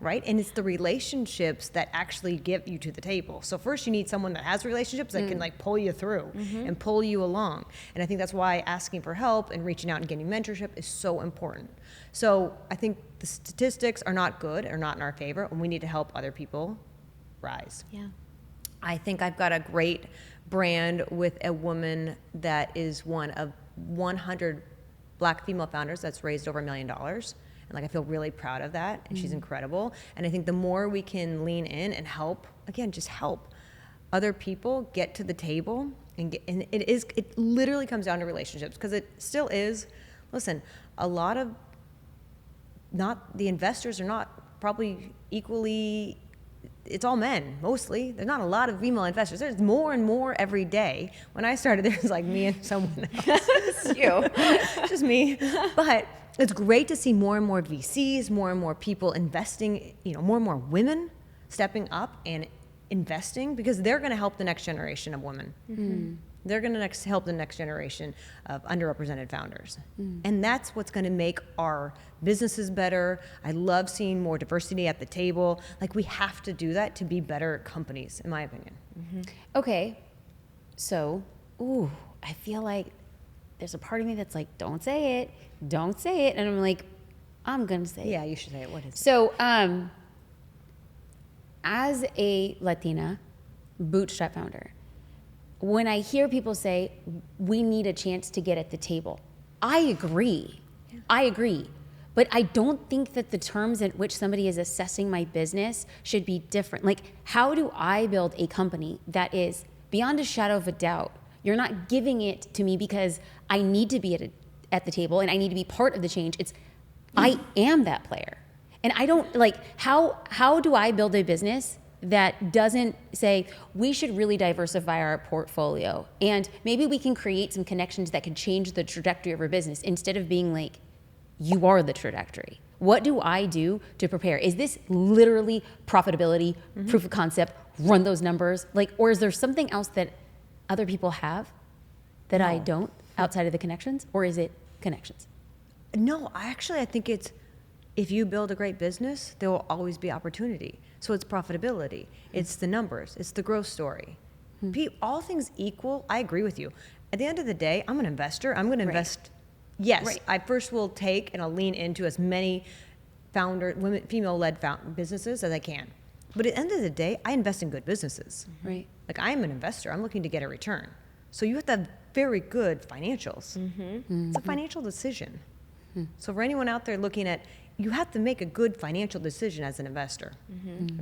right? And it's the relationships that actually get you to the table. So first you need someone that has relationships that can like pull you through and pull you along. And I think that's why asking for help and reaching out and getting mentorship is so important. So I think the statistics are not good or not in our favor, and we need to help other people rise. Yeah. I think I've got a great brand with a woman that is one of 100 Black female founders that's raised over $1 million. And like, I feel really proud of that, and she's incredible. And I think the more we can lean in and help, again, just help other people get to the table, and it literally comes down to relationships, because it still is. Listen, a lot of the investors are not probably equally. It's all men, mostly. There's not a lot of female investors. There's more and more every day. When I started, there was like me and someone else. It's you. Just me. But it's great to see more and more VCs, more and more people investing, more and more women stepping up and investing, because they're going to help the next generation of women. Mm-hmm. They're going to help the next generation of underrepresented founders. And that's what's going to make our businesses better. I love seeing more diversity at the table. Like, we have to do that to be better companies, in my opinion. Okay, so, I feel like there's a part of me that's like, don't say it. And I'm like, I'm going to say it. Yeah, you should say it. What is it? So, as a Latina bootstrap founder, when I hear people say, we need a chance to get at the table, I agree. Yeah. I agree. But I don't think that the terms in which somebody is assessing my business should be different. Like, how do I build a company that is beyond a shadow of a doubt? You're not giving it to me because I need to be at the table and I need to be part of the change. It's, I am that player. And I don't, like, how do I build a business that doesn't say, we should really diversify our portfolio, and maybe we can create some connections that could change the trajectory of our business, instead of being like, you are the trajectory. What do I do to prepare? Is this literally profitability, proof of concept, run those numbers? Like, or is there something else that other people have that I don't, outside of the connections? Or is it connections? No, I think it's, if you build a great business, there will always be opportunity. So it's profitability, it's the numbers, it's the growth story. All things equal, I agree with you. At the end of the day, I'm an investor. I'm going to invest. Yes, I first will take and I'll lean into as many female-led businesses as I can. But at the end of the day, I invest in good businesses. Right. Like, I am an investor. I'm looking to get a return. So you have to have very good financials. It's a financial decision. So for anyone out there looking at, you have to make a good financial decision as an investor.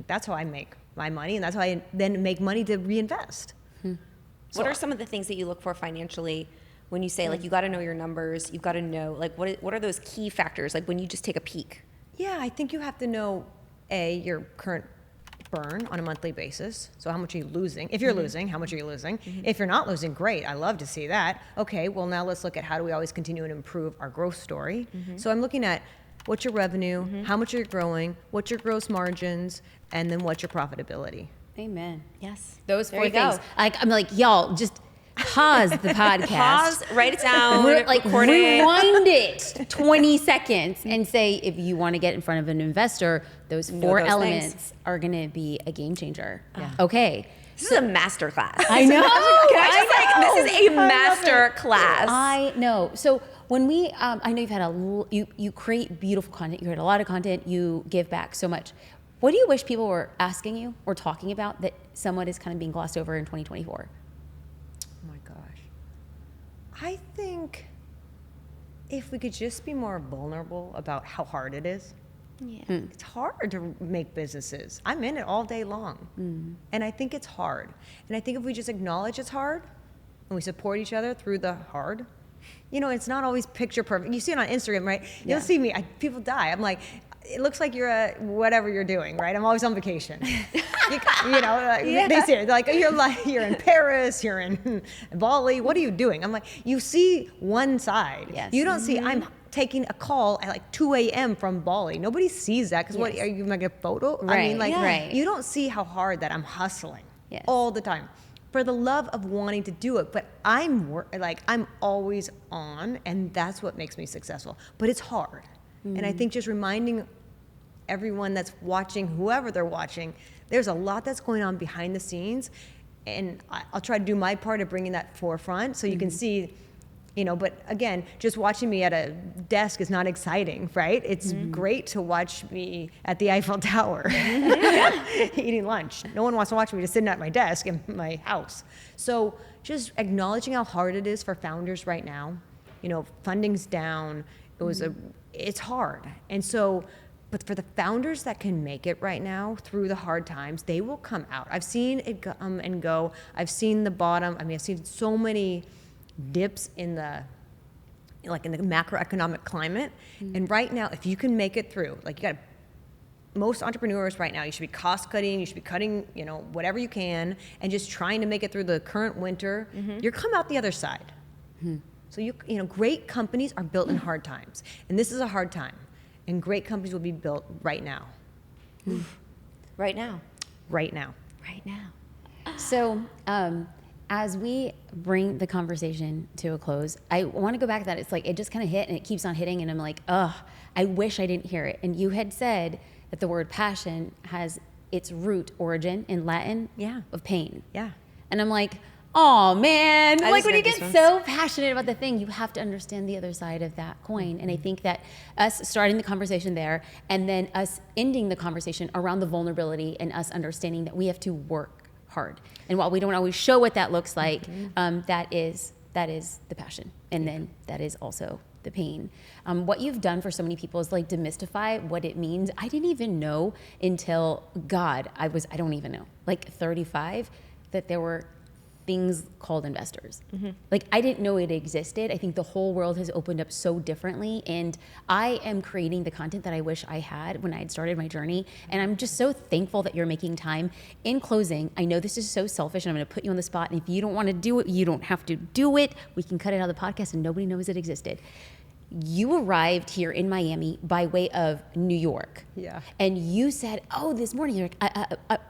That's how I make my money, and that's how I then make money to reinvest. What are some of the things that you look for financially when you say, like, you got to know your numbers, you've got to know, like, what are those key factors, like, when you just take a peek? Yeah, I think you have to know, your current burn on a monthly basis. So how much are you losing? If you're losing, how much are you losing? If you're not losing, great. I love to see that. Okay, well now let's look at how do we always continue and improve our growth story. So I'm looking at what's your revenue, how much are you growing, what's your gross margins, and then what's your profitability. Amen. Yes. Those There four you go. things. I'm like, y'all, just pause the podcast. Pause, write it down, Like record it. rewind it 20 seconds and say, if you want to get in front of an investor, those four those elements things. are going to be a game changer. Yeah. Okay. This is a master class. I know. Can I just this is a master class. I know. So when we, I know you've had you create beautiful content. You create a lot of content. You give back so much. What do you wish people were asking you or talking about that somewhat is kind of being glossed over in 2024? Oh my gosh. I think if we could just be more vulnerable about how hard it is. Yeah. It's hard to make businesses. I'm in it all day long. And I think it's hard. And I think if we just acknowledge it's hard and we support each other through the hard, it's not always picture perfect. You see it on Instagram, right? You'll see me, people die. I'm like, it looks like you're whatever you're doing, right? I'm always on vacation. They say it, like you're in Paris, you're in Bali. What are you doing? I'm like, you see one side. Yes. You don't see I'm taking a call at like 2 a.m. from Bali. Nobody sees that because what are you making a photo? I mean, Right, right. you don't see how hard that I'm hustling Yes. all the time for the love of wanting to do it. But I'm always on, and that's what makes me successful. But it's hard, and I think just reminding everyone that's watching, whoever they're watching, there's a lot that's going on behind the scenes, and I'll try to do my part of bringing that forefront so you can see, but again, just watching me at a desk is not exciting, right? It's great to watch me at the Eiffel Tower eating lunch. No one wants to watch me just sitting at my desk in my house. So just acknowledging how hard it is for founders right now. Funding's down. It's hard. And so, but for the founders that can make it right now through the hard times, they will come out. I've seen it come and go. I've seen the bottom. I've seen so many dips in the macroeconomic climate. And right now, if you can make it through, most entrepreneurs right now, you should be cost cutting, you should be cutting, whatever you can, and just trying to make it through the current winter. You're come out the other side. So great companies are built in hard times, and this is a hard time. And great companies will be built right now. Right now. Right now. Right now. So, as we bring the conversation to a close, I want to go back to that. It's like it just kind of hit and it keeps on hitting, and I'm like, I wish I didn't hear it. And you had said that the word passion has its root origin in Latin of pain. Yeah. And I'm like, oh man, I like just when you got get goosebumps. so passionate about the thing, you have to understand the other side of that coin. And I think that us starting the conversation there and then us ending the conversation around the vulnerability and us understanding that we have to work hard. And while we don't always show what that looks like, that is the passion. And then that is also the pain. What you've done for so many people is like demystify what it means. I didn't even know until I don't even know, like 35, that there were things called investors. Like I didn't know it existed. I think the whole world has opened up so differently, and I am creating the content that I wish I had when I had started my journey, and I'm just so thankful that you're making time. In closing, I know this is so selfish and I'm gonna put you on the spot, and if you don't wanna do it, you don't have to do it. We can cut it out of the podcast and nobody knows it existed. You arrived here in Miami by way of New York. Yeah. And you said, this morning,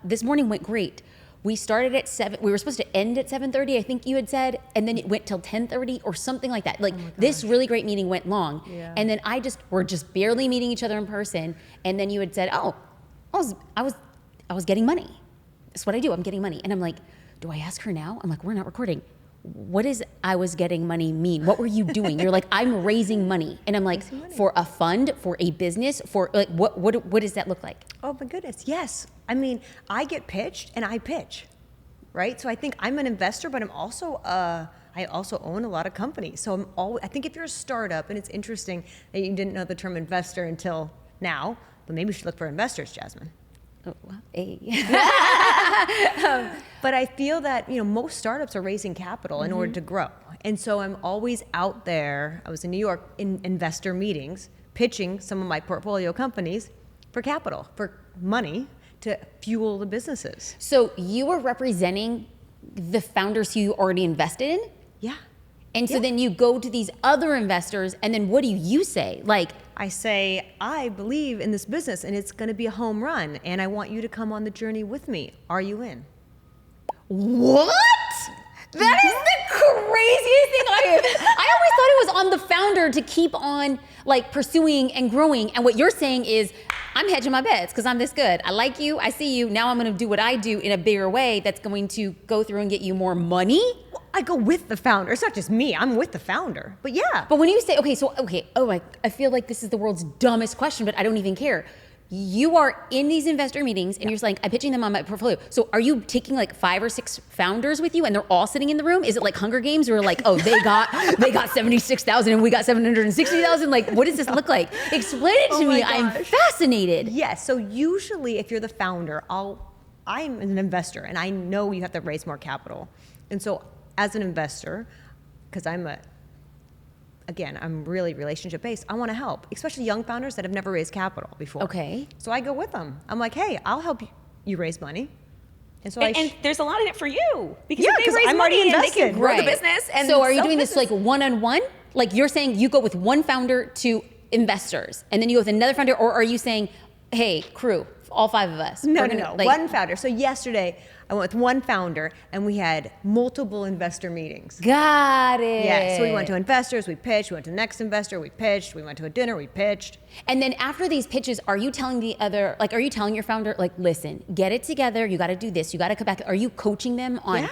this morning went great. We started at 7, we were supposed to end at 7:30, I think you had said, and then it went till 10:30 or something like that. Like this really great meeting went long. Yeah. And then we're just barely meeting each other in person. And then you had said, I was getting money. That's what I do, I'm getting money. And I'm like, do I ask her now? I'm like, we're not recording. What does I was getting money mean? What were you doing? You're like, I'm raising money. And I'm like, for a fund, for a business, for like, what does that look like? Oh my goodness, yes. I get pitched and I pitch, right? So I think I'm an investor, but I also own a lot of companies. So I think if you're a startup, and it's interesting that you didn't know the term investor until now, but maybe we should look for investors, Jasmine. Oh, well, hey. But I feel that most startups are raising capital in order to grow, and so I'm always out there. I was in New York in investor meetings, pitching some of my portfolio companies for capital, for money to fuel the businesses. So you were representing the founders who you already invested in? Yeah. And so then you go to these other investors, and then what do you say? Like, I say, I believe in this business and it's going to be a home run and I want you to come on the journey with me. Are you in? what? That is the craziest thing I always thought it was on the founder to keep on like pursuing and growing. And what you're saying is, I'm hedging my bets because I'm this good. I like you. I see you. Now I'm going to do what I do in a bigger way that's going to go through and get you more money. Well, I go with the founder. It's not just me. I'm with the founder. But yeah. But when you say, I feel like this is the world's dumbest question, but I don't even care. You are in these investor meetings and you're like, I'm pitching them on my portfolio. So are you taking like 5 or 6 founders with you and they're all sitting in the room? Is it like Hunger Games where like, oh, they got 76,000 and we got 760,000? Like, what does this look like? Explain it to me. I'm fascinated. Yes. So usually if you're the founder, I'm an investor and I know you have to raise more capital. And so as an investor, because I'm really relationship based. I want to help, especially young founders that have never raised capital before. Okay. So I go with them. I'm like, hey, I'll help you raise money. And so and there's a lot in it for you because Yeah, if they 'cause raise I'm already money and they can invested. grow Right. the business. And so are you sell doing this like business. one-on-one? Like you're saying you go with one founder to investors and then you go with another founder, or are you saying, hey, crew, all 5 of us? No, we're gonna, like- one founder. So yesterday I went with one founder and we had multiple investor meetings. Got it. Yeah, so we went to investors, we pitched, we went to the next investor, we pitched, we went to a dinner, we pitched. And then after these pitches, are you telling are you telling your founder, like, listen, get it together, you gotta do this, you gotta come back, are you coaching them on? Yeah.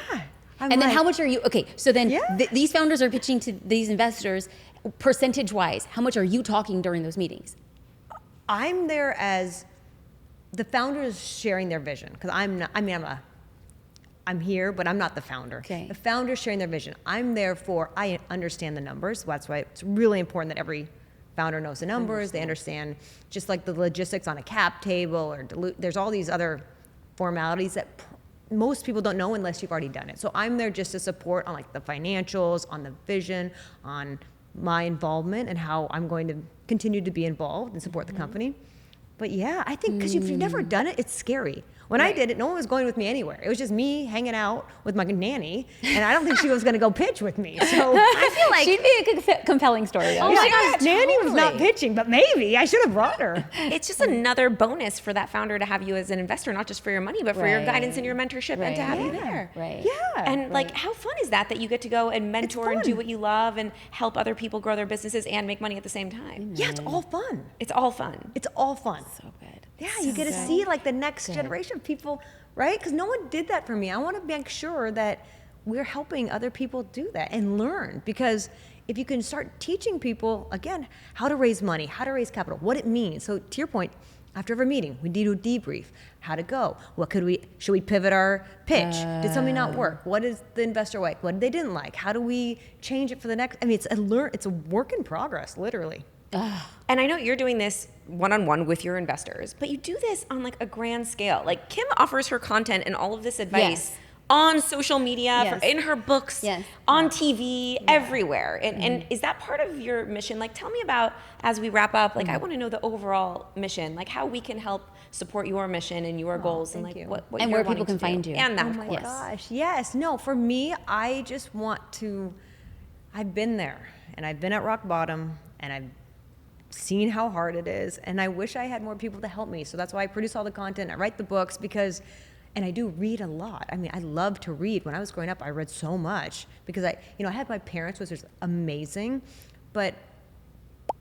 I'm And then like- how much are you, okay, so then Yeah. these founders are pitching to these investors, percentage-wise, how much are you talking during those meetings? I'm there as the founders sharing their vision because I'm here, but I'm not the founder. Okay. The founders sharing their vision. I'm there I understand the numbers. That's why it's really important that every founder knows the numbers. They understand just like the logistics on a cap table or there's all these other formalities that most people don't know unless you've already done it. So I'm there just to support on like the financials, on the vision, on my involvement and how I'm going to continue to be involved and support the company. But yeah, I think because if you've never done it, it's scary. When I did it, no one was going with me anywhere. It was just me hanging out with my nanny, and I don't think she was going to go pitch with me. So I feel like she'd be a compelling story. Though. oh my Yeah. gosh, Nanny was not Totally. pitching, but maybe I should have brought her. It's just another bonus for that founder to have you as an investor, not just for your money, but for your Right. guidance and your mentorship and to have you Yeah. there. Right. Yeah. And like, how fun is that you get to go and mentor and do fun. what you love and help other people grow their businesses and make money at the same time? Yeah, it's all fun. It's all fun. It's all fun. So good. Yeah, you get to see like the next generation of people, right? Because no one did that for me. I want to make sure that we're helping other people do that and learn. Because if you can start teaching people, again, how to raise money, how to raise capital, what it means. So to your point, after every meeting, we need to debrief. How to go? Should we pivot our pitch? Did something not work? What is the investor like? What they didn't like? How do we change it for the next? I mean, it's a work in progress, literally. And I know you're doing this one-on-one with your investors, but you do this on like a grand scale. Like Kim offers her content and all of this advice Yes. on social media, Yes. in her books, Yes. on TV, everywhere. And is that part of your mission? Like tell me about, as we wrap up, like I want to know the overall mission, like how we can help support your mission and your goals and thank like you. what And you're where people wanting can to do. find you. And that, Oh of my course. gosh, yes. No, for me, I just want to, I've been there and I've been at rock bottom and I've seen how hard it is and I wish I had more people to help me. So that's why I produce all the content, I write the books and I do read a lot. I mean, I love to read. When I was growing up, I read so much because I had my parents, which was amazing, but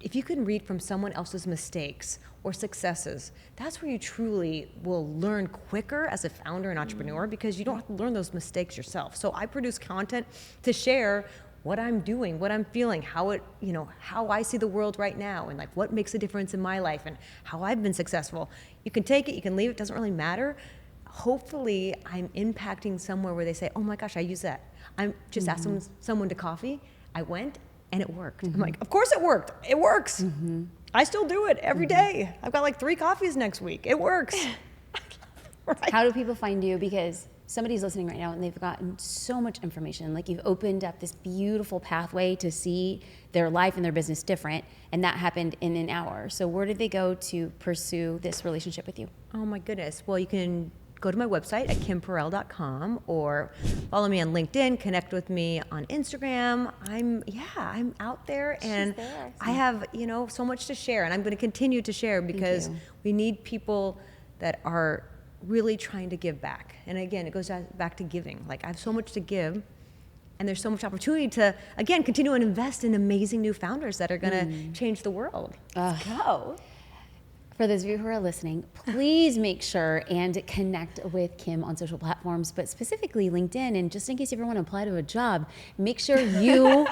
if you can read from someone else's mistakes or successes, that's where you truly will learn quicker as a founder and entrepreneur because you don't have to learn those mistakes yourself. So I produce content to share what I'm doing, what I'm feeling, how I see the world right now and like what makes a difference in my life and how I've been successful. You can take it, you can leave it, doesn't really matter. Hopefully I'm impacting somewhere where they say, oh my gosh, I use that. I'm just asking someone to coffee. I went and it worked. I'm like, of course it worked. It works. I still do it every day. I've got like 3 coffees next week. It works. Right. How do people find you? Because somebody's listening right now and they've gotten so much information, like you've opened up this beautiful pathway to see their life and their business different, and that happened in an hour. So where did they go to pursue this relationship with you? Oh my goodness. Well, you can go to my website at kimperell.com or follow me on LinkedIn, connect with me on Instagram. I'm out there and there. I have, so much to share, and I'm going to continue to share because we need people that are really trying to give back. And again, it goes back to giving. Like, I have so much to give, and there's so much opportunity to, again, continue and invest in amazing new founders that are going to change the world. Let's go. For those of you who are listening, please make sure and connect with Kim on social platforms, but specifically LinkedIn. And just in case you ever want to apply to a job, make sure you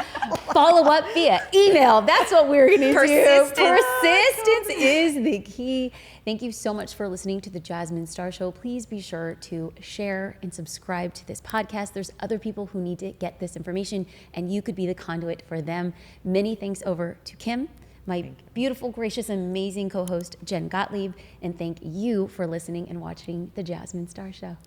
follow up via email. That's what we're going to do. Persistence is the key. Thank you so much for listening to the Jasmine Star Show. Please be sure to share and subscribe to this podcast. There's other people who need to get this information, and you could be the conduit for them. Many thanks over to Kim, my beautiful, gracious, amazing co-host, Jen Gottlieb, and thank you for listening and watching the Jasmine Star Show.